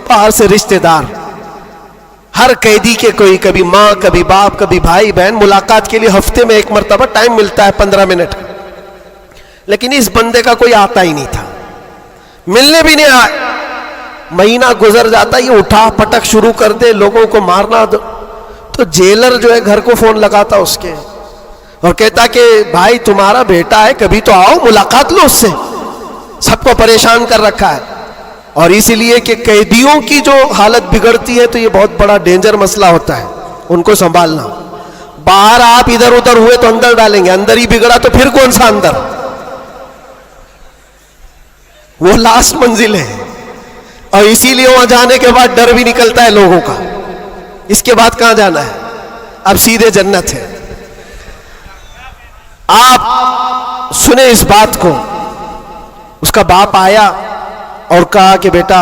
باہر سے رشتہ دار, ہر قیدی کے کوئی کبھی ماں کبھی باپ کبھی بھائی بہن ملاقات کے لیے ہفتے میں 1 مرتبہ ٹائم ملتا ہے 15 منٹ. لیکن اس بندے کا کوئی آتا ہی نہیں تھا, ملنے بھی نہیں آئے. مہینہ گزر جاتا, یہ اٹھا پٹک شروع کر دے, لوگوں کو مارنا. تو جیلر جو ہے گھر کو فون لگاتا اس کے اور کہتا کہ بھائی تمہارا بیٹا ہے, کبھی تو آؤ ملاقات لو اس سے, سب کو پریشان کر رکھا ہے. اور اس لیے کہ قیدیوں کی جو حالت بگڑتی ہے تو یہ بہت بڑا ڈینجر مسئلہ ہوتا ہے, ان کو سنبھالنا. باہر آپ ادھر ادھر ہوئے تو اندر ڈالیں گے, اندر ہی بگڑا تو پھر کون سا اندر, وہ لاسٹ منزل ہے. اور اسی لیے وہاں جانے کے بعد ڈر بھی نکلتا ہے لوگوں کا, اس کے بعد کہاں جانا ہے, اب سیدھے جنت ہے. آپ سنیں اس بات کو. اس کا باپ آیا اور کہا کہ بیٹا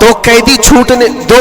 2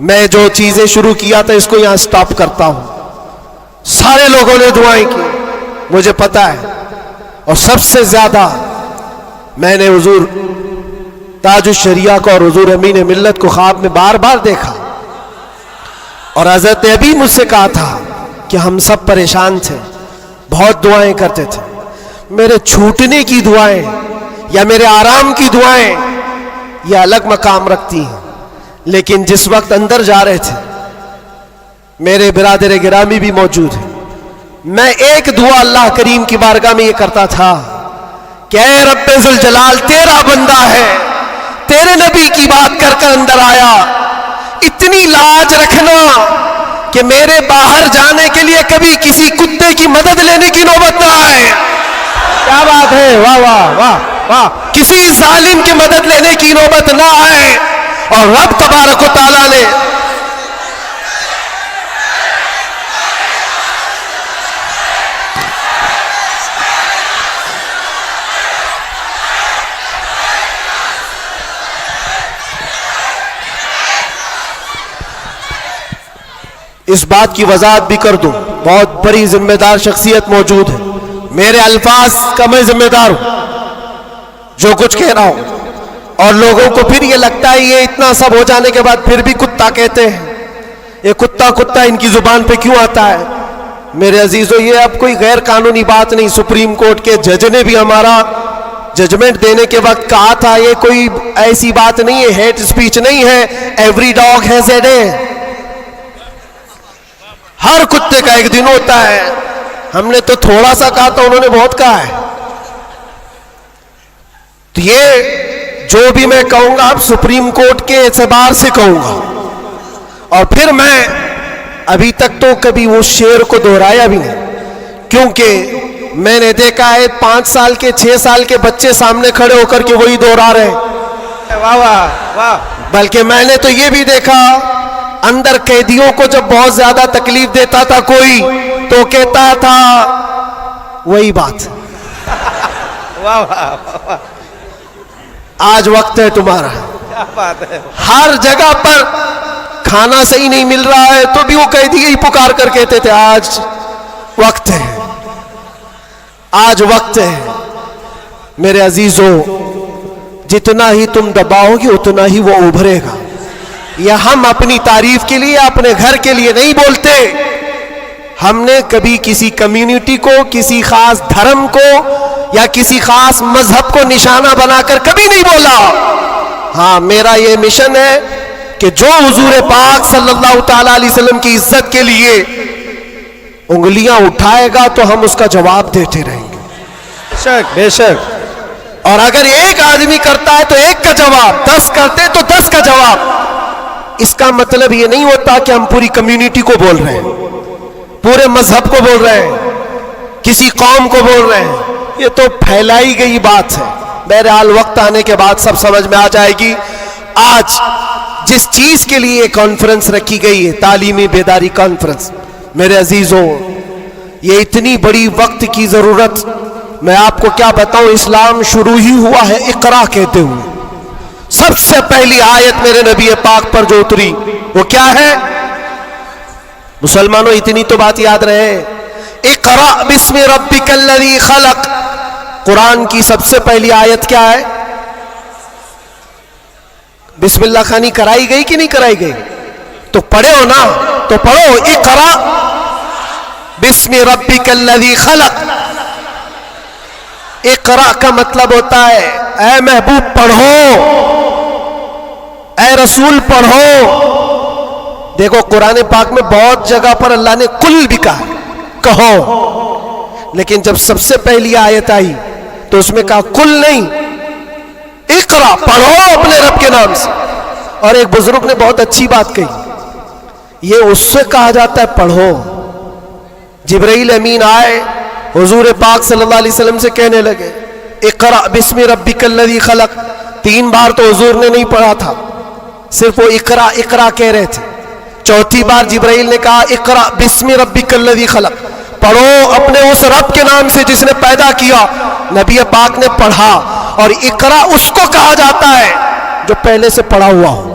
میں جو چیزیں شروع کیا تھا اس کو یہاں سٹاپ کرتا ہوں. سارے لوگوں نے دعائیں کی, مجھے پتا ہے, اور سب سے زیادہ میں نے حضور تاج الشریعہ کو اور حضور امین ملت کو خواب میں بار بار دیکھا, اور حضرت ابھی مجھ سے کہا تھا کہ ہم سب پریشان تھے, بہت دعائیں کرتے تھے. میرے چھوٹنے کی دعائیں یا میرے آرام کی دعائیں یہ الگ مقام رکھتی ہیں, لیکن جس وقت اندر جا رہے تھے میرے برادر گرامی بھی موجود ہیں, میں ایک دعا اللہ کریم کی بارگاہ میں یہ کرتا تھا کہ اے رب ذوالجلال, تیرا بندہ ہے, تیرے نبی کی بات کر کر اندر آیا, اتنی لاج رکھنا کہ میرے باہر جانے کے لیے کبھی کسی کتے کی مدد لینے کی نوبت نہ آئے. کیا بات ہے, واہ واہ واہ واہ. کسی ظالم کی مدد لینے کی نوبت نہ آئے. اور رب تبارک و تعالیٰ نے اس بات کی وضاحت بھی کر دوں, بہت بڑی ذمہ دار شخصیت موجود ہے, میرے الفاظ کا میں ذمہ دار ہوں جو کچھ کہہ رہا ہوں. اور لوگوں کو پھر یہ لگتا ہے یہ اتنا سب ہو جانے کے بعد پھر بھی کتا کہتے ہیں, یہ کتا کتا ان کی زبان پہ کیوں آتا ہے؟ میرے عزیزو, یہ اب کوئی غیر قانونی بات نہیں. سپریم کورٹ کے جج نے بھی ہمارا ججمنٹ دینے کے وقت کہا تھا یہ کوئی ایسی بات نہیں ہے, ہیٹ اسپیچ نہیں ہے. Every dog has a day, ہر کتے کا ایک دن ہوتا ہے. ہم نے تو تھوڑا سا کہا تھا, انہوں نے بہت کہا ہے. تو یہ جو بھی میں کہوں گا اب سپریم کورٹ کے اعتبار سے کہوں گا, اور پھر میں ابھی تک تو کبھی وہ شعر کو دہرایا بھی نہیں, کیونکہ میں نے دیکھا ہے 5 سال کے 6 سال کے بچے سامنے کھڑے ہو کر کے وہی دہرا رہے ہیں. واہ واہ واہ. بلکہ میں نے تو یہ بھی دیکھا اندر قیدیوں کو جب بہت زیادہ تکلیف دیتا تھا کوئی تو کہتا تھا وہی بات. واہ واہ. آج وقت ہے تمہارا. کیا بات ہے. ہر جگہ پر کھانا صحیح نہیں مل رہا ہے تو بھی وہ قیدی ہی پکار کر کہتے تھے آج وقت ہے, آج وقت ہے. میرے عزیزو, جتنا ہی تم دباؤ گے اتنا ہی وہ ابھرے گا. یہ ہم اپنی تعریف کے لیے اپنے گھر کے لیے نہیں بولتے. ہم نے کبھی کسی کمیونٹی کو, کسی خاص دھرم کو یا کسی خاص مذہب کو نشانہ بنا کر کبھی نہیں بولا. ہاں, میرا یہ مشن ہے کہ جو حضور پاک صلی اللہ تعالی علیہ وسلم کی عزت کے لیے انگلیاں اٹھائے گا تو ہم اس کا جواب دیتے رہیں گے. بے شک بے شک. اور اگر ایک آدمی کرتا ہے تو ایک کا جواب, 10 کرتے تو 10 کا جواب. اس کا مطلب یہ نہیں ہوتا کہ ہم پوری کمیونٹی کو بول رہے ہیں, پورے مذہب کو بول رہے ہیں, کسی قوم کو بول رہے ہیں. یہ تو پھیلائی گئی بات ہے. بہرحال وقت آنے کے بعد سب سمجھ میں آ جائے گی. آج جس چیز کے لیے یہ کانفرنس رکھی گئی ہے, تعلیمی بیداری کانفرنس, میرے عزیزوں یہ اتنی بڑی وقت کی ضرورت, میں آپ کو کیا بتاؤں. اسلام شروع ہی ہوا ہے اقرا کہتے ہوئے. سب سے پہلی آیت میرے نبی پاک پر جو اتری وہ کیا ہے؟ مسلمانوں اتنی تو بات یاد رہے, اقرا بسم ربک الذی خلق. قرآن کی سب سے پہلی آیت کیا ہے؟ بسم اللہ خانی کرائی گئی کہ نہیں کرائی گئی؟ تو پڑھے ہو نا, تو پڑھو اقرا بسم ربک الذی خلق. اقرا کا مطلب ہوتا ہے اے محبوب پڑھو, اے رسول پڑھو. دیکھو قرآن پاک میں بہت جگہ پر اللہ نے قل بھی کہا, کہو, لیکن جب سب سے پہلی آیت آئی تو اس میں کہا قل نہیں, اقرا پڑھو اپنے رب کے نام سے. اور ایک بزرگ نے بہت اچھی بات کہی, یہ اس سے کہا جاتا ہے پڑھو. جبرائیل امین آئے حضور پاک صلی اللہ علیہ وسلم سے کہنے لگے اقرا بسم ربک الذی خلق. 3 بار تو حضور نے نہیں پڑھا تھا, صرف وہ اقرا اقرا کہہ رہے تھے. 4تھی بار جبرائیل نے کہا اقرا بسم ربک الذی خلق, پڑھو اپنے اس رب کے نام سے جس نے پیدا کیا. نبی پاک نے پڑھا, اور اقرا اس کو کہا جاتا ہے جو پہلے سے پڑھا ہوا ہو.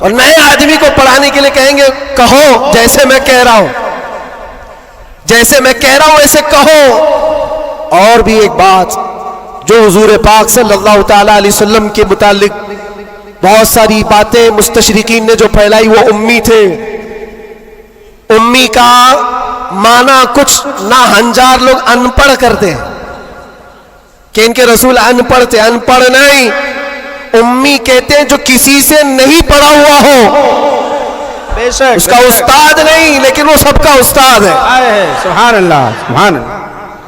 اور نئے آدمی کو پڑھانے کے لیے کہیں گے کہو جیسے میں کہہ رہا ہوں، جیسے میں کہہ رہا ہوں ایسے کہو۔ اور بھی ایک بات جو حضور پاک صلی اللہ تعالی علیہ وسلم کے متعلق بہت ساری باتیں مستشرقین نے جو پھیلائی، وہ امی تھے۔ امی کا معنی کچھ نہ ہنجار لوگ ان پڑھ کرتے ہیں کہ ان کے رسول ان پڑھ تھے، ان پڑھ نہیں، امی کہتے ہیں جو کسی سے نہیں پڑھا ہوا ہو، بے شک اس کا استاد نہیں لیکن وہ سب کا استاد ہے۔ سبحان اللہ سبحان اللہ۔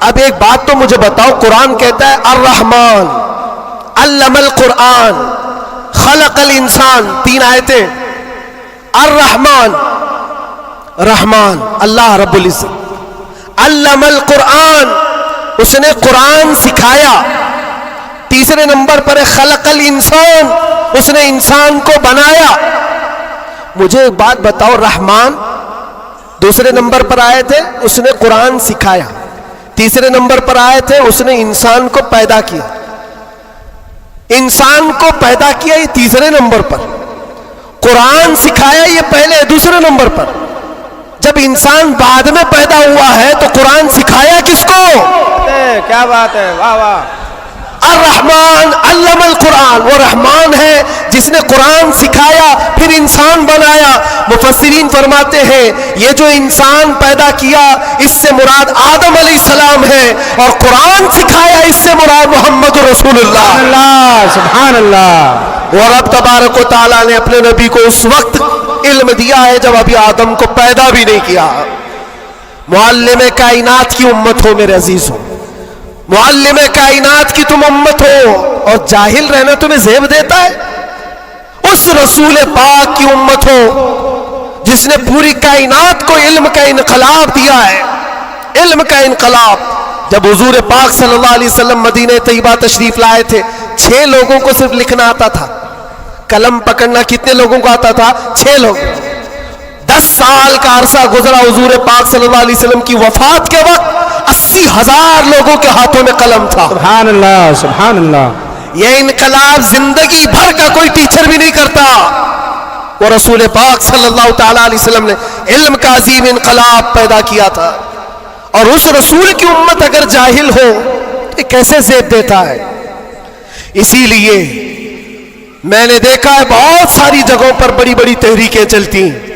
اب ایک بات تو مجھے بتاؤ، قرآن کہتا ہے الرحمن علم القرآن خلق الانسان، 3 آیتیں۔ الرحمن، رحمان اللہ رب العزت، علم القرآن اس نے قرآن سکھایا، تیسرے نمبر پر ہے خلق الانسان اس نے انسان کو بنایا۔ مجھے ایک بات بتاؤ، رحمان دوسرے نمبر پر آئے تھے اس نے قرآن سکھایا، تیسرے نمبر پر آئے تھے اس نے انسان کو پیدا کیا، انسان کو پیدا کیا یہ تیسرے نمبر پر، قرآن سکھایا یہ پہلے دوسرے نمبر پر۔ جب انسان بعد میں پیدا ہوا ہے تو قرآن سکھایا کس کو؟ کیا بات ہے، واہ واہ۔ الرحمن علم القرآن، وہ رحمان ہے جس نے قرآن سکھایا پھر انسان بنایا۔ مفسرین فرماتے ہیں یہ جو انسان پیدا کیا اس سے مراد آدم علیہ السلام ہے، اور قرآن سکھایا اس سے مراد محمد رسول اللہ سبحان اللہ۔ اور رب تبارک و تعالیٰ نے اپنے نبی کو اس وقت علم دیا ہے جب ابھی آدم کو پیدا بھی نہیں کیا۔ معلم کائنات کی امت ہو میرے عزیز ہو، معلم کائنات کی تم امت ہو، اور جاہل رہنا تمہیں زیب دیتا ہے؟ اس رسول پاک کی امت ہو جس نے پوری کائنات کو علم کا انقلاب دیا ہے، علم کا انقلاب۔ جب حضور پاک صلی اللہ علیہ وسلم مدینہ طیبہ تشریف لائے تھے، 6 لوگوں کو صرف لکھنا آتا تھا، قلم پکڑنا کتنے لوگوں کو آتا تھا؟ 6 لوگ۔ 10 سال کا عرصہ گزرا حضور پاک صلی اللہ علیہ وسلم کی وفات کے وقت 80,000 لوگوں کے ہاتھوں میں قلم تھا۔ سبحان اللہ سبحان اللہ۔ یہ انقلاب زندگی بھر کا کوئی ٹیچر بھی نہیں کرتا، وہ رسول پاک صلی اللہ تعالی علیہ وسلم نے علم کا عظیم انقلاب پیدا کیا تھا۔ اور اس رسول کی امت اگر جاہل ہو تو کیسے زیب دیتا ہے؟ اسی لیے میں نے دیکھا ہے بہت ساری جگہوں پر بڑی بڑی تحریکیں چلتی ہیں،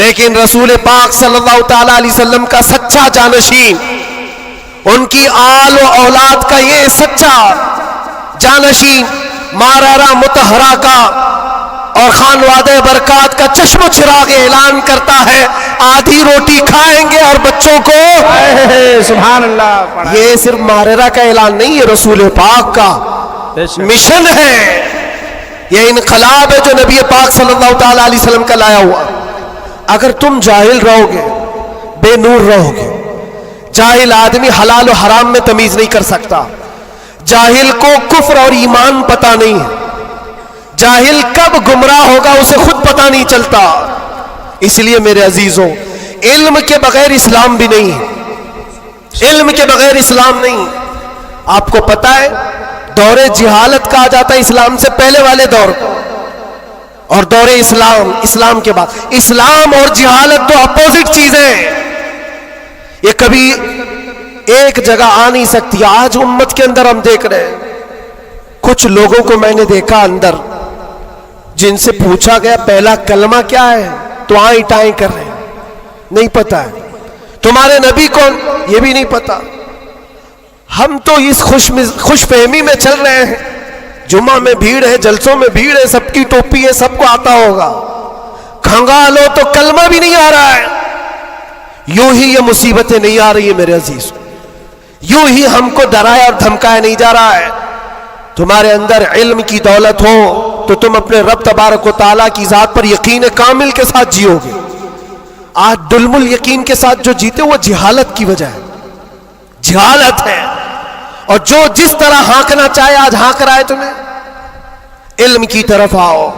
لیکن رسول پاک صلی اللہ تعالی علیہ وسلم کا سچا جانشین، ان کی آل و اولاد کا یہ سچا جانشین مارارا متحرہ کا اور خانوادہ برکات کا چشم و چراغ اعلان کرتا ہے آدھی روٹی کھائیں گے اور بچوں کو سبحان اللہ۔ یہ صرف مارارا کا اعلان نہیں، یہ رسول پاک کا مشن ہے، یہ انقلاب ہے جو نبی پاک صلی اللہ تعالی علیہ وسلم کا لایا ہوا۔ اگر تم جاہل رہو گے، بے نور رہو گے، جاہل آدمی حلال و حرام میں تمیز نہیں کر سکتا، جاہل کو کفر اور ایمان پتہ نہیں ہے، جاہل کب گمراہ ہوگا اسے خود پتہ نہیں چلتا۔ اس لیے میرے عزیزوں، علم کے بغیر اسلام بھی نہیں ہے، علم کے بغیر اسلام نہیں۔ آپ کو پتہ ہے دور جہالت کہا جاتا ہے اسلام سے پہلے والے دور کو، اور دور اسلام، اسلام کے بعد۔ اسلام اور جہالت تو اپوزٹ چیزیں ہیں، یہ کبھی ایک جگہ آ نہیں سکتی۔ آج امت کے اندر ہم دیکھ رہے ہیں کچھ لوگوں کو میں نے دیکھا اندر، جن سے پوچھا گیا پہلا کلمہ کیا ہے تو آئیں ٹائیں کر رہے ہیں، نہیں پتا ہے تمہارے نبی کون، یہ بھی نہیں پتا۔ ہم تو اس خوش فہمی میں چل رہے ہیں، جمعہ میں بھیڑ ہے، جلسوں میں بھیڑ ہے، سب کی ٹوپی ہے، سب کو آتا ہوگا، کھنگالو تو کلمہ بھی نہیں آ رہا ہے۔ یوں ہی یہ مصیبتیں نہیں آ رہی ہیں میرے عزیز، یوں ہی ہم کو ڈرایا اور دھمکایا نہیں جا رہا ہے۔ تمہارے اندر علم کی دولت ہو تو تم اپنے رب تبارک و تعالیٰ کی ذات پر یقین کامل کے ساتھ جیو گے۔ آج دلم الیقین کے ساتھ جو جیتے وہ جہالت کی وجہ ہے، جہالت ہے۔ اور جو جس طرح ہانکنا چاہے آج ہانک رہا ہے تمہیں۔ علم کی طرف آؤ،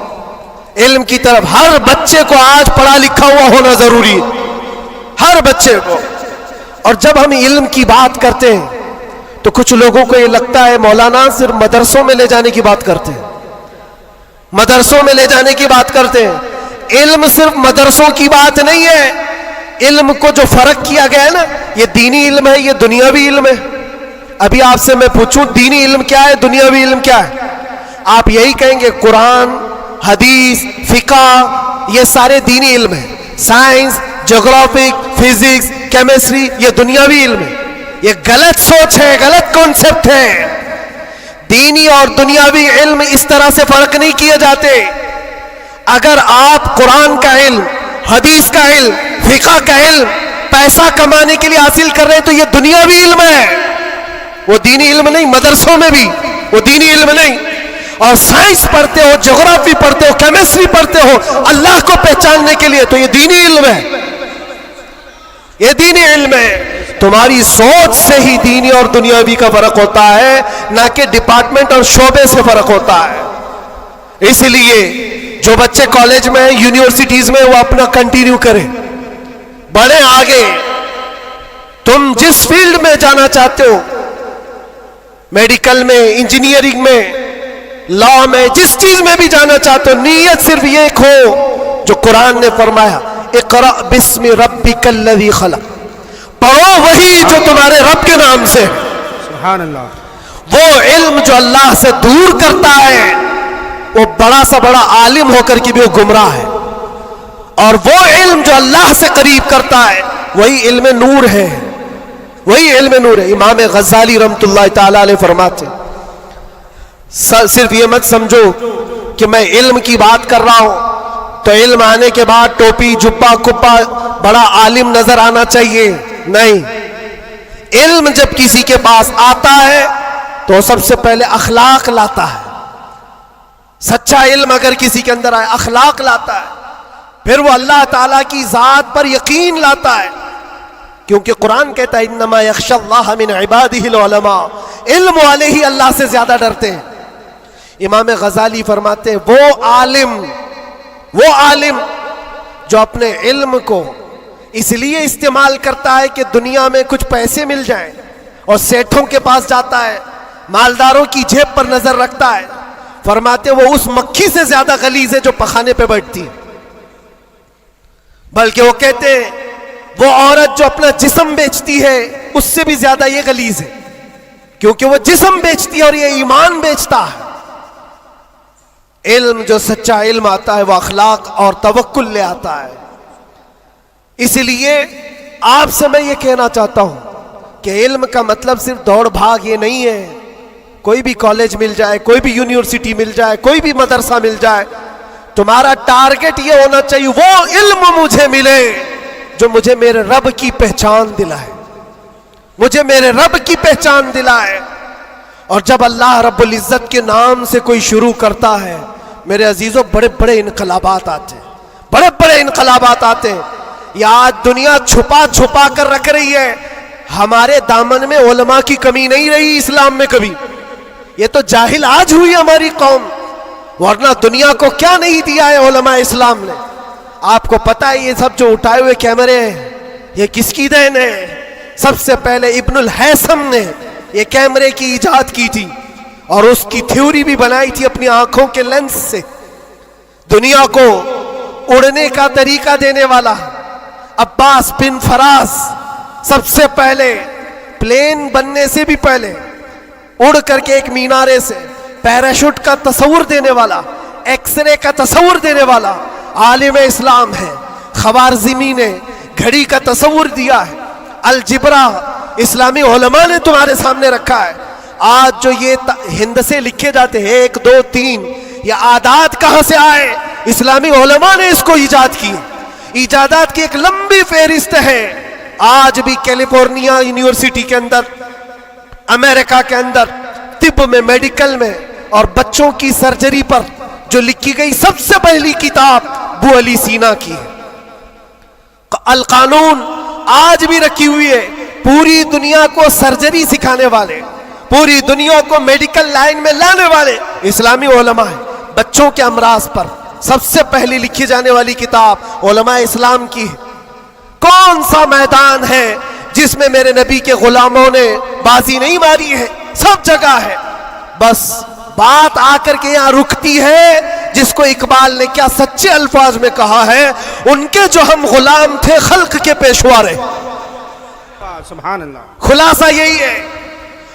علم کی طرف۔ ہر بچے کو آج پڑھا لکھا ہوا ہونا ضروری ہے، ہر بچے کو۔ اور جب ہم علم کی بات کرتے ہیں تو کچھ لوگوں کو یہ لگتا ہے مولانا صرف مدرسوں میں لے جانے کی بات کرتے ہیں۔ مدرسوں میں لے جانے کی بات کرتے ہیں. علم صرف مدرسوں کی بات نہیں ہے. علم کو جو فرق کیا گیا ہے نا, یہ دینی علم ہے, یہ دنیاوی علم ہے. ابھی آپ سے میں پوچھوں دینی علم کیا ہے, دنیاوی علم کیا ہے, آپ یہی کہیں گے قرآن, حدیث, فقہ, یہ سارے دینی علم ہیں. سائنس, جغرافک, فزکس, کیمسٹری, یہ دنیاوی علم ہے. یہ غلط سوچ ہے, غلط کانسیپٹ ہے. دینی اور دنیاوی علم اس طرح سے فرق نہیں کیے جاتے. اگر آپ قرآن کا علم, حدیث کا علم, فقہ کا علم پیسہ کمانے کے لیے حاصل کر رہے ہیں تو یہ دنیاوی علم ہے, وہ دینی علم نہیں. مدرسوں میں بھی وہ دینی علم نہیں. اور سائنس پڑھتے ہو, جغرافی پڑھتے ہو, کیمسٹری پڑھتے ہو اللہ کو پہچاننے کے لیے, تو یہ دینی علم ہے, یہ دینی علم ہے. تمہاری سوچ سے ہی دینی اور دنیاوی کا فرق ہوتا ہے, نہ کہ ڈپارٹمنٹ اور شعبے سے فرق ہوتا ہے. اس لیے جو بچے کالج میں, یونیورسٹیز میں, وہ اپنا کنٹینیو کریں, بڑھیں آگے. تم جس فیلڈ میں جانا چاہتے ہو, میڈیکل میں, انجینئرنگ میں, لا میں, جس چیز میں بھی جانا چاہتے ہو, نیت صرف یہ ہو جو قرآن نے فرمایا, اقرأ بسم ربک الذی خلق, پڑھو وہی جو تمہارے رب کے نام سے. سبحان اللہ. وہ علم جو اللہ سے دور کرتا ہے, وہ بڑا سا بڑا عالم ہو کر کے بھی وہ گمراہ ہے. اور وہ علم جو اللہ سے قریب کرتا ہے, وہی علم نور ہے, وہی علم نور ہے. امام غزالی رحمۃ اللہ تعالی علیہ فرماتے, صرف یہ مت سمجھو کہ میں علم کی بات کر رہا ہوں تو علم آنے کے بعد ٹوپی, جبہ, کپا, بڑا عالم نظر آنا چاہیے. نہیں, علم جب کسی کے پاس آتا ہے تو سب سے پہلے اخلاق لاتا ہے. سچا علم اگر کسی کے اندر آئے, اخلاق لاتا ہے, پھر وہ اللہ تعالیٰ کی ذات پر یقین لاتا ہے. کیونکہ قرآن کہتا ہے انما یخشی اللہ من عبادہ العلماء, علم والے ہی اللہ سے زیادہ ڈرتے ہیں. امام غزالی فرماتے ہیں وہ عالم جو اپنے علم کو اس لیے استعمال کرتا ہے کہ دنیا میں کچھ پیسے مل جائیں, اور سیٹھوں کے پاس جاتا ہے, مالداروں کی جیب پر نظر رکھتا ہے, فرماتے وہ اس مکھی سے زیادہ غلیظ ہے جو پخانے پہ بیٹھتی. بلکہ وہ کہتے ہیں وہ عورت جو اپنا جسم بیچتی ہے اس سے بھی زیادہ یہ غلیظ ہے, کیونکہ وہ جسم بیچتی ہے اور یہ ایمان بیچتا ہے. علم جو سچا علم آتا ہے وہ اخلاق اور توکل لے آتا ہے. اس لیے آپ سے میں یہ کہنا چاہتا ہوں کہ علم کا مطلب صرف دوڑ بھاگ یہ نہیں ہے. کوئی بھی کالج مل جائے, کوئی بھی یونیورسٹی مل جائے, کوئی بھی مدرسہ مل جائے, تمہارا ٹارگٹ یہ ہونا چاہیے وہ علم مجھے ملے جو مجھے میرے رب کی پہچان دلائے, مجھے میرے رب کی پہچان دلائے. اور جب اللہ رب العزت کے نام سے کوئی شروع کرتا ہے, میرے عزیزوں, بڑے بڑے انقلابات آتے ہیں, بڑے بڑے انقلابات آتے ہیں. یہ آج دنیا چھپا چھپا کر رکھ رہی ہے. ہمارے دامن میں علماء کی کمی نہیں رہی اسلام میں کبھی. یہ تو جاہل آج ہوئی ہماری قوم, ورنہ دنیا کو کیا نہیں دیا ہے علماء اسلام نے. آپ کو پتہ ہے یہ سب جو اٹھائے ہوئے کیمرے ہیں یہ کس کی دین ہے؟ سب سے پہلے ابن الہیثم نے یہ کیمرے کی ایجاد کی تھی, اور اس کی تھیوری بھی بنائی تھی اپنی آنکھوں کے لینس سے. دنیا کو اڑنے کا طریقہ دینے والا عباس بن فراس, سب سے پہلے پلین بننے سے بھی پہلے اڑ کر کے ایک مینارے سے پیراشوٹ کا تصور دینے والا, ایکس رے کا تصور دینے والا عالم اسلام ہے. خوارزمی نے گھڑی کا تصور دیا ہے. الجبرا اسلامی علماء نے تمہارے سامنے رکھا ہے. آج جو یہ ہند سے لکھے جاتے ہیں 1 2 3, یہ اعداد کہاں سے آئے؟ اسلامی علماء نے اس کو ایجاد کی. ایجادات کی ایک لمبی فہرست ہے. آج بھی کیلیفورنیا یونیورسٹی کے اندر, امریکہ کے اندر, طب میں, میڈیکل میں اور بچوں کی سرجری پر جو لکھی گئی سب سے پہلی کتاب ابو علی سینا کی ہے. القانون آج بھی رکھی ہوئی ہے. پوری دنیا کو سرجری سکھانے والے, پوری دنیا کو میڈیکل لائن میں لانے والے اسلامی علماء ہیں. بچوں کے امراض پر سب سے پہلی لکھی جانے والی کتاب علماء اسلام کی ہے. کون سا میدان ہے جس میں میرے نبی کے غلاموں نے بازی نہیں ماری ہے؟ سب جگہ ہے. بس بات آ کر کے یہاں رکتی ہے جس کو اقبال نے کیا سچے الفاظ میں کہا ہے، ان کے جو ہم غلام تھے خلق کے پیشوا رہے. سبحان اللہ. خلاصہ یہی ہے،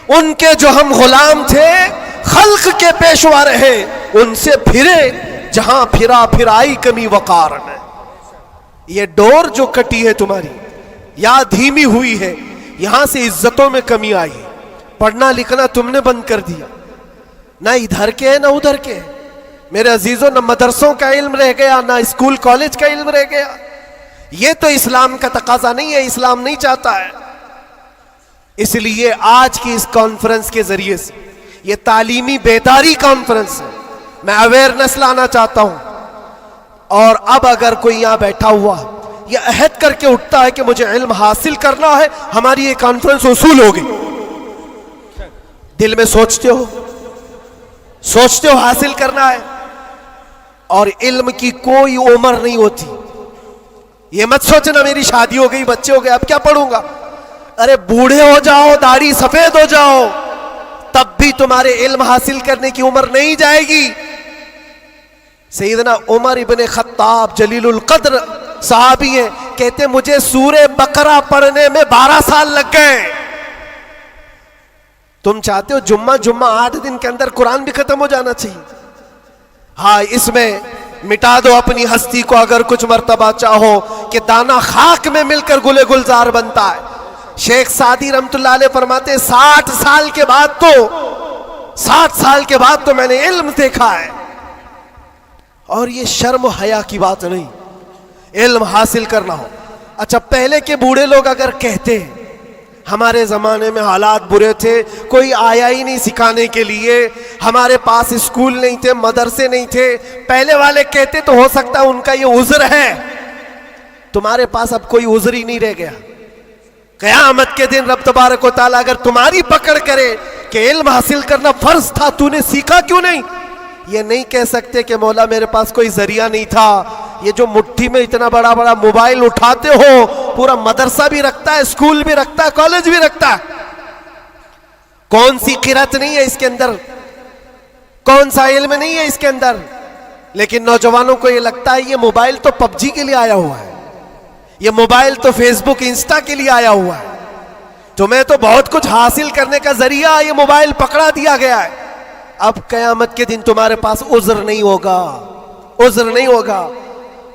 ان کے جو ہم غلام تھے خلق کے پیشوا رہے، ان سے پھرے جہاں پھرا پھرائی کمی وقار میں. یہ ڈور جو کٹی ہے تمہاری یا دھیمی ہوئی ہے، یہاں سے عزتوں میں کمی آئی. پڑھنا لکھنا تم نے بند کر دیا، نہ ادھر کے ہے نہ ادھر کے. میرے عزیزوں، نہ مدرسوں کا علم رہ گیا، نہ اسکول کالج کا علم رہ گیا. یہ تو اسلام کا تقاضا نہیں ہے، اسلام نہیں چاہتا ہے. اس لیے آج کی اس کانفرنس کے ذریعے سے، یہ تعلیمی بیداری کانفرنس ہے، میں اویئرنس لانا چاہتا ہوں. اور اب اگر کوئی یہاں بیٹھا ہوا یہ عہد کر کے اٹھتا ہے کہ مجھے علم حاصل کرنا ہے، ہماری یہ کانفرنس اصول ہوگی. دل میں سوچتے ہو حاصل کرنا ہے. اور علم کی کوئی عمر نہیں ہوتی. یہ مت سوچنا میری شادی ہو گئی، بچے ہو گئے، اب کیا پڑھوں گا. ارے بوڑھے ہو جاؤ، داڑھی سفید ہو جاؤ، تب بھی تمہارے علم حاصل کرنے کی عمر نہیں جائے گی. سیدنا عمر ابن خطاب جلیل القدر صحابی ہیں، کہتے مجھے سورہ بقرہ پڑھنے میں 12 سال لگ گئے. تم چاہتے ہو جمعہ 8 دن کے اندر قرآن بھی ختم ہو جانا چاہیے. ہاں، اس میں مٹا دو اپنی ہستی کو اگر کچھ مرتبہ چاہو کہ دانا خاک میں مل کر گلے گلزار بنتا ہے. شیخ سعدی رحمت اللہ علیہ فرماتے 60 سال کے بعد تو میں نے علم دیکھا ہے. اور یہ شرم و حیا کی بات نہیں، علم حاصل کرنا ہو. اچھا، پہلے کے بوڑھے لوگ اگر کہتے ہیں ہمارے زمانے میں حالات برے تھے، کوئی آیا ہی نہیں سکھانے کے لیے، ہمارے پاس اسکول نہیں تھے، مدرسے نہیں تھے، پہلے والے کہتے تو ہو سکتا ہے ان کا یہ عذر ہے. تمہارے پاس اب کوئی عذر ہی نہیں رہ گیا. قیامت کے دن رب تبارک و تعالیٰ اگر تمہاری پکڑ کرے کہ علم حاصل کرنا فرض تھا، تو نے سیکھا کیوں نہیں، یہ نہیں کہہ سکتے کہ مولا میرے پاس کوئی ذریعہ نہیں تھا. یہ جو مٹھی میں اتنا بڑا موبائل اٹھاتے ہو، پورا مدرسہ بھی رکھتا ہے، اسکول بھی رکھتا ہے، کالج بھی رکھتا ہے. کون سی قرت نہیں ہے اس کے اندر، کون سا علم نہیں ہے اس کے اندر. لیکن نوجوانوں کو یہ لگتا ہے یہ موبائل تو پب جی کے لیے آیا ہوا ہے، یہ موبائل تو فیس بک انسٹا کے لیے آیا ہوا ہے، تمہیں تو بہت کچھ حاصل کرنے کا ذریعہ یہ موبائل پکڑا دیا گیا ہے. اب قیامت کے دن تمہارے پاس عذر نہیں ہوگا.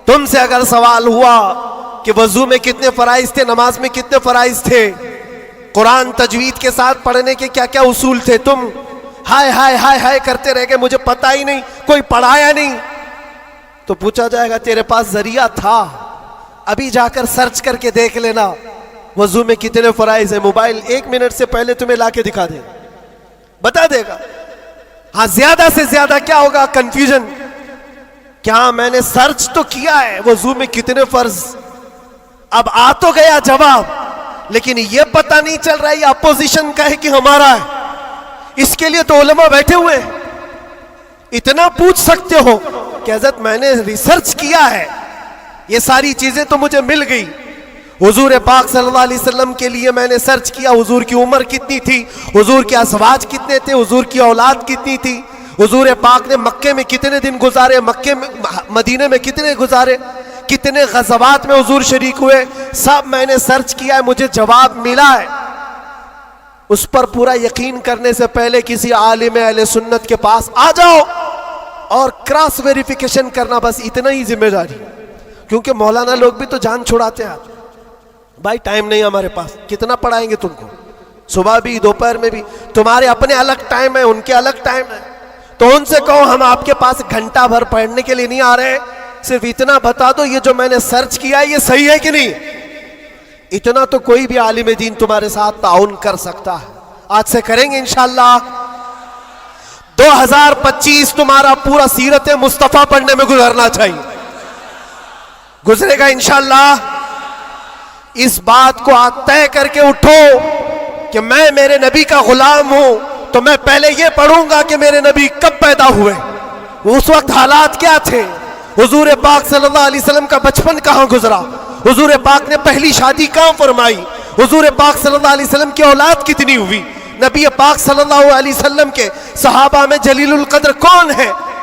تم سے اگر سوال ہوا کہ وضو میں کتنے فرائض تھے، نماز میں کتنے فرائض تھے، قرآن تجوید کے ساتھ پڑھنے کے کیا کیا اصول تھے، تم ہائے ہائے ہائے ہائے کرتے رہ گئے، مجھے پتا ہی نہیں، کوئی پڑھایا نہیں، تو پوچھا جائے گا تیرے پاس ذریعہ تھا، ابھی جا کر سرچ کر کے دیکھ لینا وضو میں کتنے فرائض ہیں. موبائل 1 منٹ سے پہلے تمہیں لا کے دکھا دے، بتا دے گا. ہاں، زیادہ سے زیادہ کیا ہوگا، کنفیوژن. کیا میں نے سرچ تو کیا ہے وضو میں کتنے فرض، اب آ تو گیا جواب، لیکن یہ پتہ نہیں چل رہا ہے یہ اپوزیشن کا ہے کہ ہمارا ہے. اس کے لیے تو علماء بیٹھے ہوئے ہیں. اتنا پوچھ سکتے ہو کہ حضرت میں نے ریسرچ کیا ہے، یہ ساری چیزیں تو مجھے مل گئی. حضور پاک صلی اللہ علیہ وسلم کے لیے میں نے سرچ کیا، حضور کی عمر کتنی تھی، حضور کے ازواج کتنے تھے، حضور کی اولاد کتنی تھی، حضور پاک نے مکے میں کتنے دن گزارے، مدینے میں کتنے گزارے، کتنے غزوات میں حضور شریک ہوئے، سب میں نے سرچ کیا ہے، مجھے جواب ملا ہے. اس پر پورا یقین کرنے سے پہلے کسی عالم اہل سنت کے پاس آ جاؤ اور کراس ویریفیکیشن کرنا، بس اتنا ہی ذمہ داری. کیونکہ مولانا لوگ بھی تو جان چھڑاتے ہیں. بھائی ٹائم نہیں ہمارے پاس، کتنا پڑھائیں گے تم کو، صبح بھی دوپہر میں بھی، تمہارے اپنے الگ ٹائم ہے، ان کے الگ ٹائم ہے. تو ان سے کہو ہم آپ کے پاس گھنٹہ بھر پڑھنے کے لیے نہیں آ رہے، صرف اتنا بتا دو یہ جو میں نے سرچ کیا ہے یہ صحیح ہے کہ نہیں. اتنا تو کوئی بھی عالم دین تمہارے ساتھ تعاون کر سکتا ہے. آج سے کریں گے انشاءاللہ. 2025 تمہارا پورا سیرت مصطفیٰ پڑھنے میں گزرنا چاہیے، گزرے گا انشاءاللہ. اس بات کو آج طے کر کے اٹھو کہ میں میرے نبی کا غلام ہوں، تو میں پہلے یہ پڑھوں گا کہ میرے نبی کب پیدا ہوئے، اس وقت حالات کیا تھے، حضور پاک صلی اللہ علیہ وسلم کا بچپن کہاں گزرا، حضور پاک نے پہلی شادی کہاں فرمائی، حضور پاک صلی اللہ علیہ وسلم کی اولاد کتنی ہوئی، نبی پاک صلی اللہ علیہ وسلم کے صحابہ میں جلیل القدر کون ہے،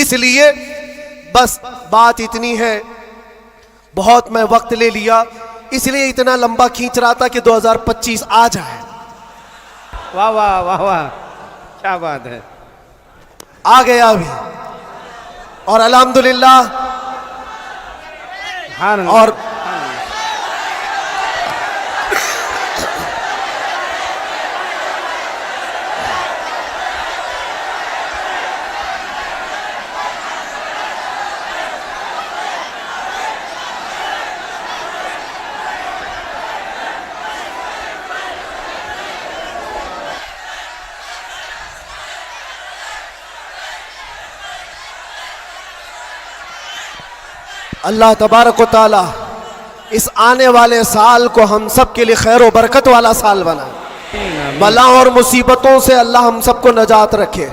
اس لیے بس بات اتنی ہے، بہت میں وقت لے لیا، اس لیے اتنا لمبا کھینچ رہا تھا کہ 2025 آ جائے۔ واہ واہ واہ واہ، کیا بات ہے۔ آ گیا ابھی، اور الحمدللہ، اور اللہ تبارک و تعالی اس آنے والے سال کو ہم سب کے لیے خیر و برکت والا سال بنائے، بلاؤں اور مصیبتوں سے اللہ ہم سب کو نجات رکھے،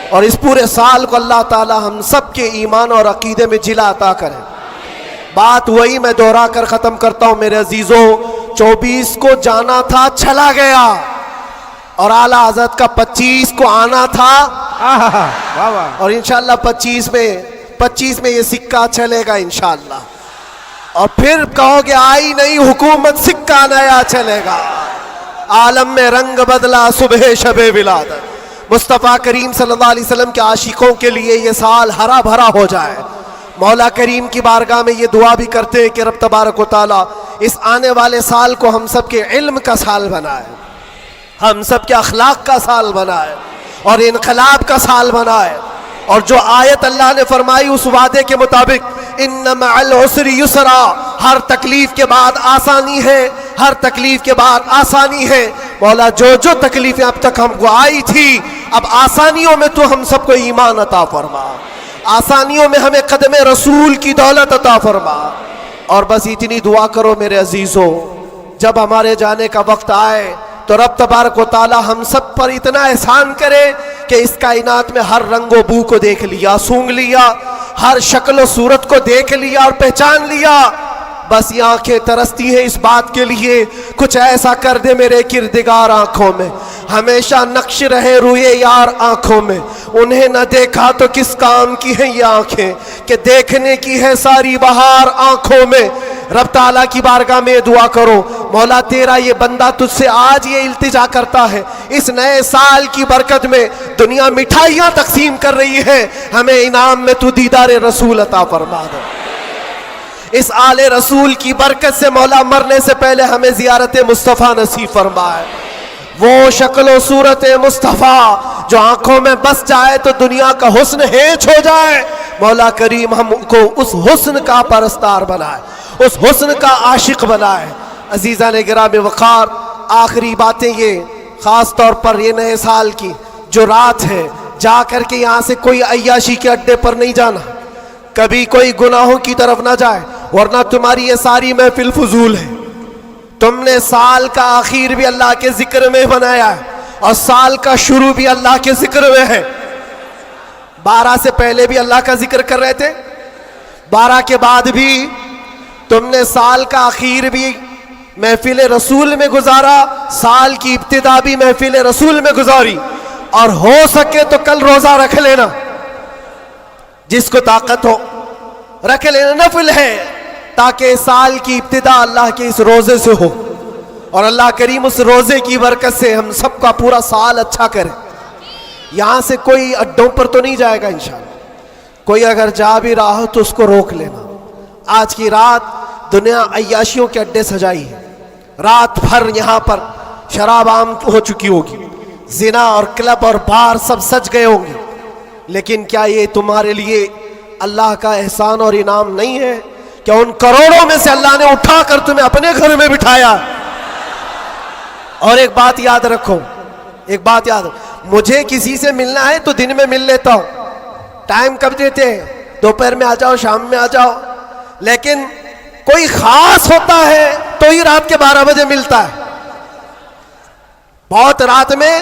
اور اس پورے سال کو اللہ تعالی ہم سب کے ایمان اور عقیدے میں جلا عطا کرے۔ بات وہی میں دوہرا کر ختم کرتا ہوں میرے عزیزوں، 24 کو جانا تھا چلا گیا، اور اعلیٰ حضرت کا 25 کو آنا تھا، واہ واہ، اور انشاءاللہ 25 میں یہ سکہ چلے گا انشاءاللہ، اور پھر کہو گے آئی نہیں حکومت، سکہ نیا چلے گا۔ عالم میں رنگ بدلا صبح شب ولادت، مصطفیٰ کریم صلی اللہ علیہ وسلم کے عاشقوں کے لیے یہ سال ہرا بھرا ہو جائے۔ مولا کریم کی بارگاہ میں یہ دعا بھی کرتے ہیں کہ رب تبارک و تعالی اس آنے والے سال کو ہم سب کے علم کا سال بنائے، ہم سب کے اخلاق کا سال بنائے، اور انقلاب کا سال بنائے، اور جو آیت اللہ نے فرمائی اس وعدے کے مطابق ان مع العسر یسرا، ہر تکلیف کے بعد آسانی ہے، ہر تکلیف کے بعد آسانی ہے۔ مولا جو تکلیفیں اب تک ہم کو آئی تھی، اب آسانیوں میں تو ہم سب کو ایمان عطا فرما، آسانیوں میں ہمیں قدم رسول کی دولت عطا فرما، اور بس اتنی دعا کرو میرے عزیزوں، جب ہمارے جانے کا وقت آئے تو رب تبارک و تعالی ہم سب پر اتنا احسان کرے کہ اس کائنات میں ہر رنگ و بو کو دیکھ لیا، سونگ لیا، ہر شکل و صورت کو دیکھ لیا اور پہچان لیا، بس یہ آنکھیں ترستی ہیں اس بات کے لیے کچھ ایسا کر دے میرے کردگار آنکھوں میں، ہمیشہ نقش رہے روئے یار آنکھوں میں، انہیں نہ دیکھا تو کس کام کی ہیں یہ آنکھیں کہ دیکھنے کی ہے ساری بہار آنکھوں میں۔ رب تعالیٰ کی بارگاہ میں دعا کرو، مولا تیرا یہ بندہ تجھ سے آج یہ التجا کرتا ہے، اس نئے سال کی برکت میں دنیا مٹھائیاں تقسیم کر رہی ہے، ہمیں انعام میں تو دیدار رسول عطا فرما دے۔ اس آل رسول کی برکت سے مولا مرنے سے پہلے ہمیں زیارت مصطفیٰ نصیب فرمائے، وہ شکل و صورت مصطفیٰ جو آنکھوں میں بس جائے تو دنیا کا حسن ہینچ ہو جائے۔ مولا کریم ہم کو اس حسن کا پرستار بنائے، اس حسن کا عاشق بنائے۔ عزیزان گرامی وقار، آخری باتیں یہ، خاص طور پر یہ نئے سال کی جو رات ہے، جا کر کے یہاں سے کوئی عیاشی کے اڈے پر نہیں جانا، کبھی کوئی گناہوں کی طرف نہ جائے، ورنہ تمہاری یہ ساری محفل فضول ہے۔ تم نے سال کا آخر بھی اللہ کے ذکر میں بنایا ہے، اور سال کا شروع بھی اللہ کے ذکر میں ہے۔ 12 سے پہلے بھی اللہ کا ذکر کر رہے تھے، 12 کے بعد بھی تم نے سال کا آخر بھی محفل رسول میں گزارا، سال کی ابتدا بھی محفل رسول میں گزاری، اور ہو سکے تو کل روزہ رکھ لینا، جس کو طاقت ہو رکھ لینا، نفل ہے، تاکہ سال کی ابتدا اللہ کے اس روزے سے ہو، اور اللہ کریم اس روزے کی برکت سے ہم سب کا پورا سال اچھا کرے۔ یہاں سے کوئی اڈوں پر تو نہیں جائے گا انشاءاللہ، کوئی اگر جا بھی رہا ہو تو اس کو روک لینا۔ آج کی رات دنیا عیاشیوں کے اڈے سجائی ہے، رات بھر یہاں پر شراب عام ہو چکی ہوگی، زنا اور کلب اور بار سب سج گئے ہوں گے، لیکن کیا یہ تمہارے لیے اللہ کا احسان اور انعام نہیں ہے کہ ان کروڑوں میں سے اللہ نے اٹھا کر تمہیں اپنے گھر میں بٹھایا؟ اور ایک بات یاد رکھو، ایک بات یاد رکھو، مجھے کسی سے ملنا ہے تو دن میں مل لیتا ہوں، ٹائم کب دیتے ہیں؟ دوپہر میں آ جاؤ، شام میں آ جاؤ، لیکن کوئی خاص ہوتا ہے تو ہی رات کے 12 بجے ملتا ہے۔ بہت رات میں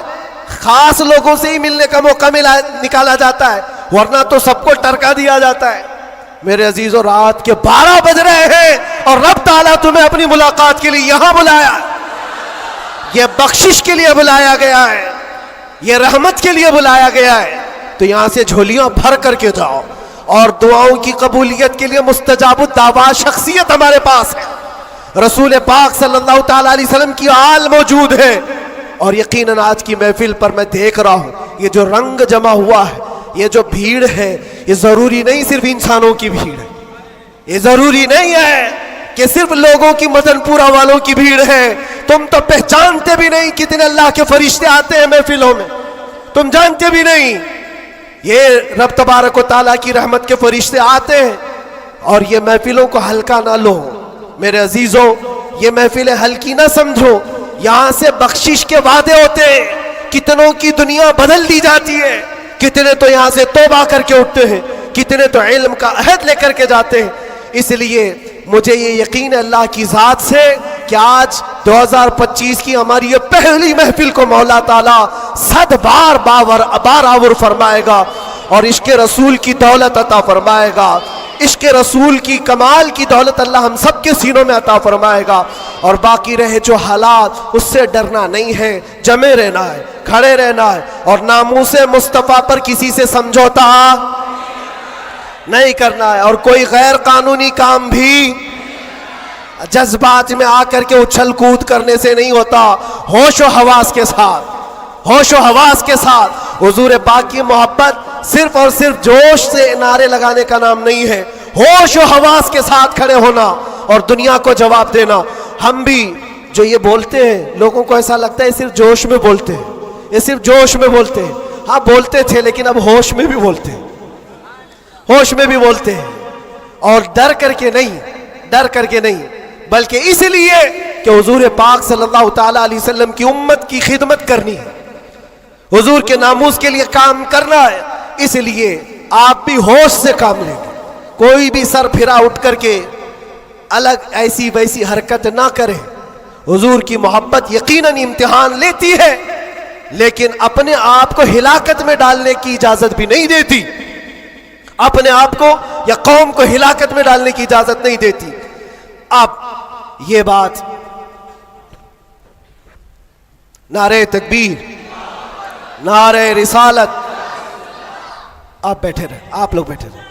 خاص لوگوں سے ہی ملنے کا موقع نکالا جاتا ہے، ورنہ تو سب کو ٹرکا دیا جاتا ہے۔ میرے عزیزو، رات کے 12 بج رہے ہیں اور رب تعالیٰ تمہیں اپنی ملاقات کے لیے یہاں بلایا، یہ بخشش کے لیے بلایا گیا ہے، یہ رحمت کے لیے بلایا گیا ہے۔ تو یہاں سے جھولیاں بھر کر کے جاؤ، اور دعاؤں کی قبولیت کے لیے مستجاب الدعوات شخصیت ہمارے پاس ہے، رسول پاک صلی اللہ تعالیٰ علیہ وسلم کی آل موجود ہے۔ اور یقیناً آج کی محفل پر میں دیکھ رہا ہوں یہ جو رنگ جمع ہوا ہے، یہ جو بھیڑ ہے، یہ ضروری نہیں صرف انسانوں کی بھیڑ ہے، یہ ضروری نہیں ہے کہ صرف لوگوں کی مدن پورہ والوں کی بھیڑ ہے۔ تم تو پہچانتے بھی نہیں کتنے اللہ کے فرشتے آتے ہیں محفلوں میں، تم جانتے بھی نہیں۔ یہ رب تبارک و تعالیٰ کی رحمت کے فرشتے آتے ہیں، اور یہ محفلوں کو ہلکا نہ لو میرے عزیزوں، یہ محفلیں ہلکی نہ سمجھو، یہاں سے بخشش کے وعدے ہوتے ہیں، کتنوں کی دنیا بدل دی جاتی ہے، کتنے تو یہاں سے توبہ کر کے اٹھتے ہیں، کتنے تو علم کا عہد لے کر کے جاتے ہیں۔ اس لیے مجھے یہ یقین ہے اللہ کی ذات سے کہ آج 2025 کی ہماری یہ پہلی محفل کو مولا تعالیٰ 100 بار بارآور فرمائے گا، اور عشق رسول کی دولت عطا فرمائے گا، عشق رسول کی کمال کی دولت اللہ ہم سب کے سینوں میں عطا فرمائے گا۔ اور باقی رہے جو حالات، اس سے ڈرنا نہیں ہے، جمے رہنا ہے، کھڑے رہنا ہے، اور ناموس مصطفیٰ پر کسی سے سمجھوتا نہیں کرنا ہے، اور کوئی غیر قانونی کام بھی جذبات میں آ کر کے اچھل کود کرنے سے نہیں ہوتا، ہوش و حواس کے ساتھ، ہوش و حواس کے ساتھ۔ حضور پاک کی محبت صرف اور صرف جوش سے نعرے لگانے کا نام نہیں ہے، ہوش و حواس کے ساتھ کھڑے ہونا اور دنیا کو جواب دینا۔ ہم بھی جو یہ بولتے ہیں، لوگوں کو ایسا لگتا ہے صرف جوش میں بولتے ہیں، یہ صرف جوش میں بولتے ہیں۔ ہاں بولتے تھے، لیکن اب ہوش میں بھی بولتے ہیں، ہوش میں بھی بولتے ہیں، اور ڈر کر کے نہیں، ڈر کر کے نہیں، بلکہ اس لیے کہ حضور پاک صلی اللہ تعالیٰ علیہ وسلم کی امت کی خدمت کرنی ہے، حضور کے ناموس کے لیے کام کرنا ہے۔ اس لیے آپ بھی ہوش سے کام لیں گے، کوئی بھی سر پھرا اٹھ کر کے الگ ایسی ویسی حرکت نہ کریں۔ حضور کی محبت یقیناً امتحان لیتی ہے، لیکن اپنے آپ کو ہلاکت میں ڈالنے کی اجازت بھی نہیں دیتی، اپنے آپ کو یا قوم کو ہلاکت میں ڈالنے کی اجازت نہیں دیتی۔ اب یہ بات نعرہ تکبیر، نعرہ رسالت، آپ بیٹھے رہے، آپ لوگ بیٹھے رہے۔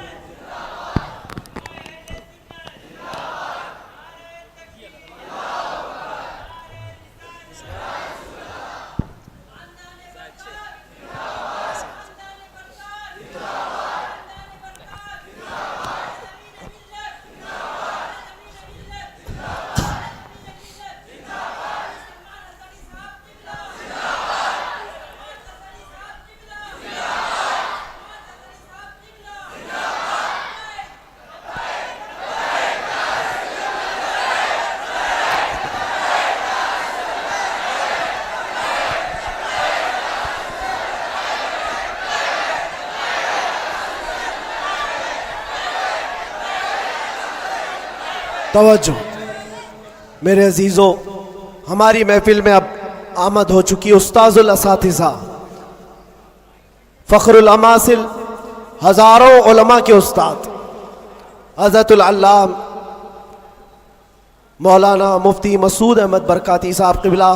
توجہ میرے عزیزوں، ہماری محفل میں اب آمد ہو چکی استاذ الاساتذہ، فخر الاماثل، ہزاروں علماء کے استاد، حضرت العلام مولانا مفتی مسعود احمد برکاتی صاحب قبلہ،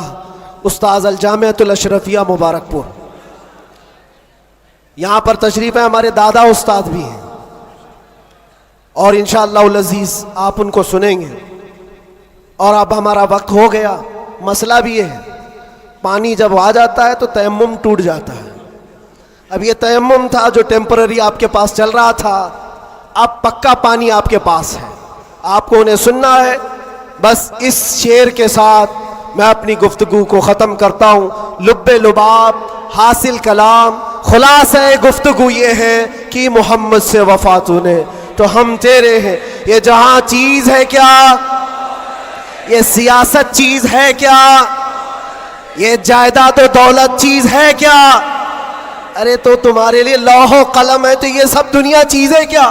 استاذ الجامعۃ الاشرفیہ مبارک پور۔ یہاں پر تشریف ہے ہمارے دادا استاد بھی ہیں، اور انشاءاللہ العزیز آپ ان کو سنیں گے۔ اور اب ہمارا وقت ہو گیا، مسئلہ بھی یہ ہے، پانی جب آ جاتا ہے تو تیمم ٹوٹ جاتا ہے۔ اب یہ تیمم تھا جو ٹیمپرری آپ کے پاس چل رہا تھا، اب پکا پانی آپ کے پاس ہے، آپ کو انہیں سننا ہے۔ بس اس شعر کے ساتھ میں اپنی گفتگو کو ختم کرتا ہوں۔ لب لباب حاصل کلام، خلاصہ گفتگو یہ ہے کہ محمد سے وفا تو نے تو ہم تیرے ہیں۔ یہ جہاں چیز ہے کیا، یہ سیاست چیز ہے کیا، یہ جائیداد و دولت چیز ہے کیا؟ ارے تو تمہارے لیے لوح و قلم ہے تو یہ سب دنیا چیزیں کیا؟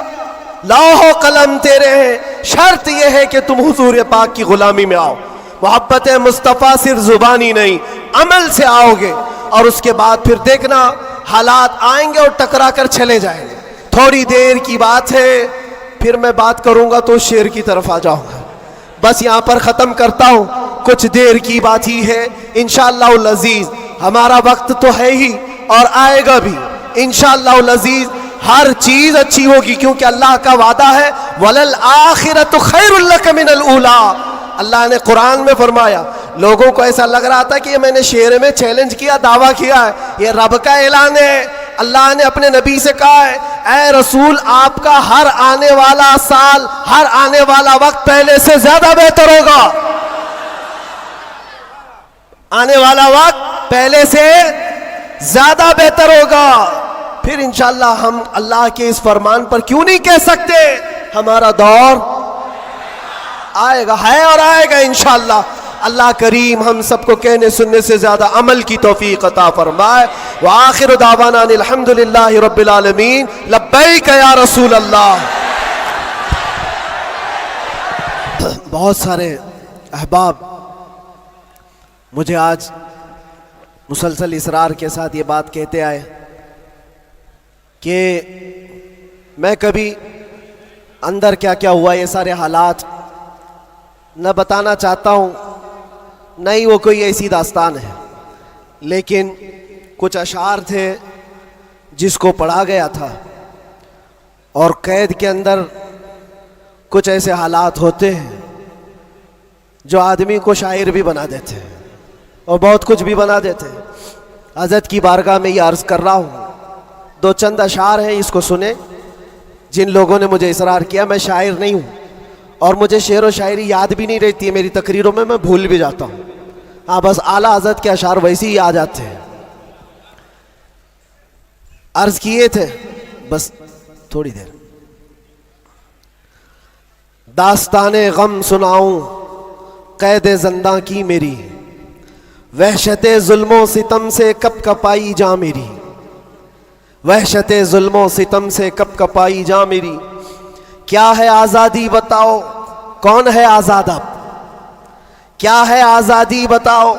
لوح و قلم تیرے ہیں، شرط یہ ہے کہ تم حضور پاک کی غلامی میں آؤ۔ محبت مصطفیٰ صرف زبانی نہیں، عمل سے آؤ گے، اور اس کے بعد پھر دیکھنا حالات آئیں گے اور ٹکرا کر چلے جائیں گے۔ تھوڑی دیر کی بات ہے، پھر میں بات کروں گا تو شعر کی طرف آ جاؤں گا۔ بس یہاں پر ختم کرتا ہوں، کچھ دیر کی بات ہی ہے، انشاءاللہ العزیز ہمارا وقت تو ہے ہی اور آئے گا بھی، انشاءاللہ العزیز ہر چیز اچھی ہوگی، کیونکہ اللہ کا وعدہ ہے وَلَلْآخِرَةُ خَيْرٌ لَكَ مِنَ الْأُولَىٰ۔ اللہ نے قرآن میں فرمایا، لوگوں کو ایسا لگ رہا تھا کہ یہ میں نے شعر میں چیلنج کیا، دعویٰ کیا ہے، یہ رب کا اعلان ہے۔ اللہ نے اپنے نبی سے کہا ہے اے رسول آپ کا ہر آنے والا سال، ہر آنے والا وقت پہلے سے زیادہ بہتر ہوگا، آنے والا وقت پہلے سے زیادہ بہتر ہوگا۔ پھر انشاءاللہ ہم اللہ کے اس فرمان پر کیوں نہیں کہہ سکتے ہمارا دور آئے گا، ہے اور آئے گا انشاءاللہ۔ اللہ کریم ہم سب کو کہنے سننے سے زیادہ عمل کی توفیق عطا فرمائے۔ وآخر دعوانا ان الحمدللہ رب العالمین، لبیک یا رسول اللہ۔ بہت سارے احباب مجھے آج مسلسل اصرار کے ساتھ یہ بات کہتے آئے کہ میں کبھی اندر کیا کیا ہوا یہ سارے حالات نہ بتانا چاہتا ہوں، نہ ہی وہ کوئی ایسی داستان ہے، لیکن کچھ اشعار تھے جس کو پڑھا گیا تھا، اور قید کے اندر کچھ ایسے حالات ہوتے ہیں جو آدمی کو شاعر بھی بنا دیتے ہیں اور بہت کچھ بھی بنا دیتے ہیں۔ حضرت کی بارگاہ میں یہ عرض کر رہا ہوں، دو چند اشعار ہیں، اس کو سنیں۔ جن لوگوں نے مجھے اصرار کیا، میں شاعر نہیں ہوں اور مجھے شعر و شاعری یاد بھی نہیں رہتی ہے، میری تقریروں میں میں بھول بھی جاتا ہوں، ہاں بس اعلیٰ حضرت کے اشعار ویسے ہی آ جاتے ہیں۔ عرض کیے تھے بس تھوڑی دیر، داستان غم سناؤں قید زنداں کی میری، وحشت ظلم و ستم سے کپ کپائی جا میری، وحشت ظلم و ستم سے کپ کپائی جا میری، کیا ہے آزادی بتاؤ کون ہے آزاد اب، کیا ہے آزادی بتاؤ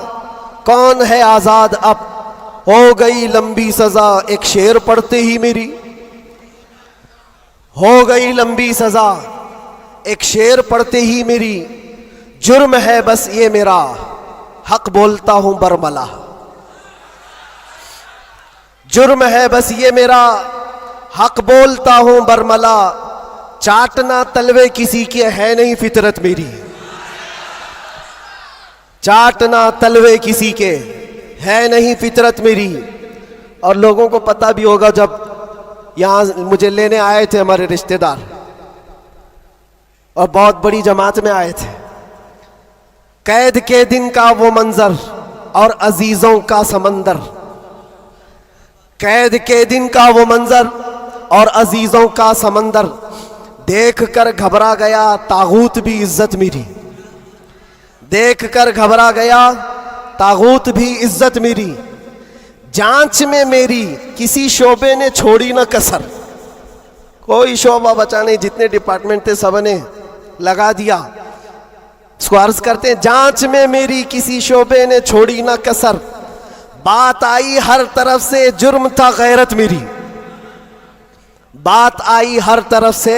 کون ہے آزاد اب، ہو گئی لمبی سزا ایک شعر پڑھتے ہی میری، ہو گئی لمبی سزا ایک شعر پڑھتے ہی میری، جرم ہے بس یہ میرا حق بولتا ہوں برملا، جرم ہے بس یہ میرا حق بولتا ہوں برملا، چاٹنا تلوے کسی کے ہے نہیں فطرت میری، چاٹنا تلوے کسی کے ہے نہیں فطرت میری۔ اور لوگوں کو پتہ بھی ہوگا، جب یہاں مجھے لینے آئے تھے ہمارے رشتہ دار اور بہت بڑی جماعت میں آئے تھے، قید کے دن کا وہ منظر اور عزیزوں کا سمندر، قید کے دن کا وہ منظر اور عزیزوں کا سمندر، دیکھ کر گھبرا گیا طاغوت بھی عزت میری، دیکھ کر گھبرا گیا طاغوت بھی عزت میری، جانچ میں میری کسی شعبے نے چھوڑی نہ کسر، کوئی شعبہ بچا نہیں، جتنے ڈپارٹمنٹ تھے سب نے لگا دیا۔ اس کو عرض کرتے ہیں، جانچ میں میری کسی شعبے نے چھوڑی نہ کسر، بات آئی ہر طرف سے جرم تھا غیرت میری، بات آئی ہر طرف سے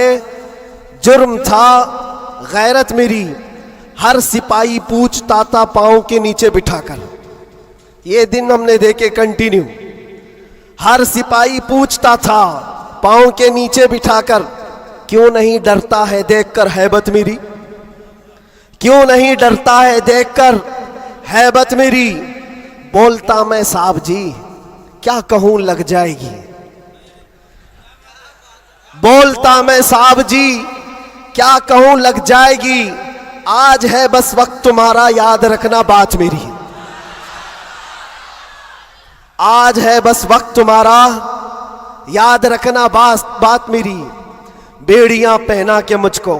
جرم تھا غیرت میری، ہر سپاہی پوچھتا تھا پاؤں کے نیچے بٹھا کر، یہ دن ہم نے دیکھے کنٹینیو، ہر سپاہی پوچھتا تھا پاؤں کے نیچے بٹھا کر، کیوں نہیں ڈرتا ہے دیکھ کر ہیبت میری، کیوں نہیں ڈرتا ہے دیکھ کر ہیبت میری، بولتا میں صاحب جی کیا کہوں لگ جائے گی، بولتا میں صاحب جی کیا کہوں لگ جائے گی، آج ہے بس وقت تمہارا یاد رکھنا بات میری، آج ہے بس وقت تمہارا یاد رکھنا بات میری، بیڑیاں پہنا کے مجھ کو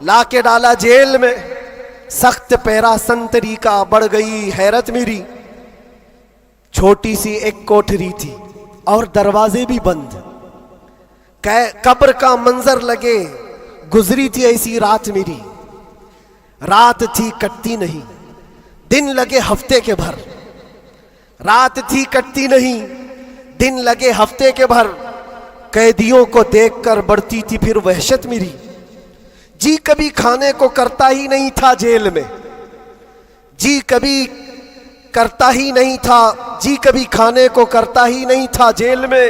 لا کے ڈالا جیل میں، سخت پیرا سنتری کا بڑھ گئی حیرت میری، چھوٹی سی ایک کوٹھری تھی اور دروازے بھی بند، قبر کا منظر لگے گزری تھی ایسی رات میری، رات تھی کٹتی نہیں دن لگے ہفتے کے بھر، رات تھی کٹتی نہیں دن لگے ہفتے کے بھر، قیدیوں کو دیکھ کر بڑھتی تھی پھر وحشت میری، جی کبھی کھانے کو کرتا ہی نہیں تھا جیل میں، جی کبھی کرتا ہی نہیں تھا، جی کبھی کھانے کو کرتا ہی نہیں تھا جیل میں،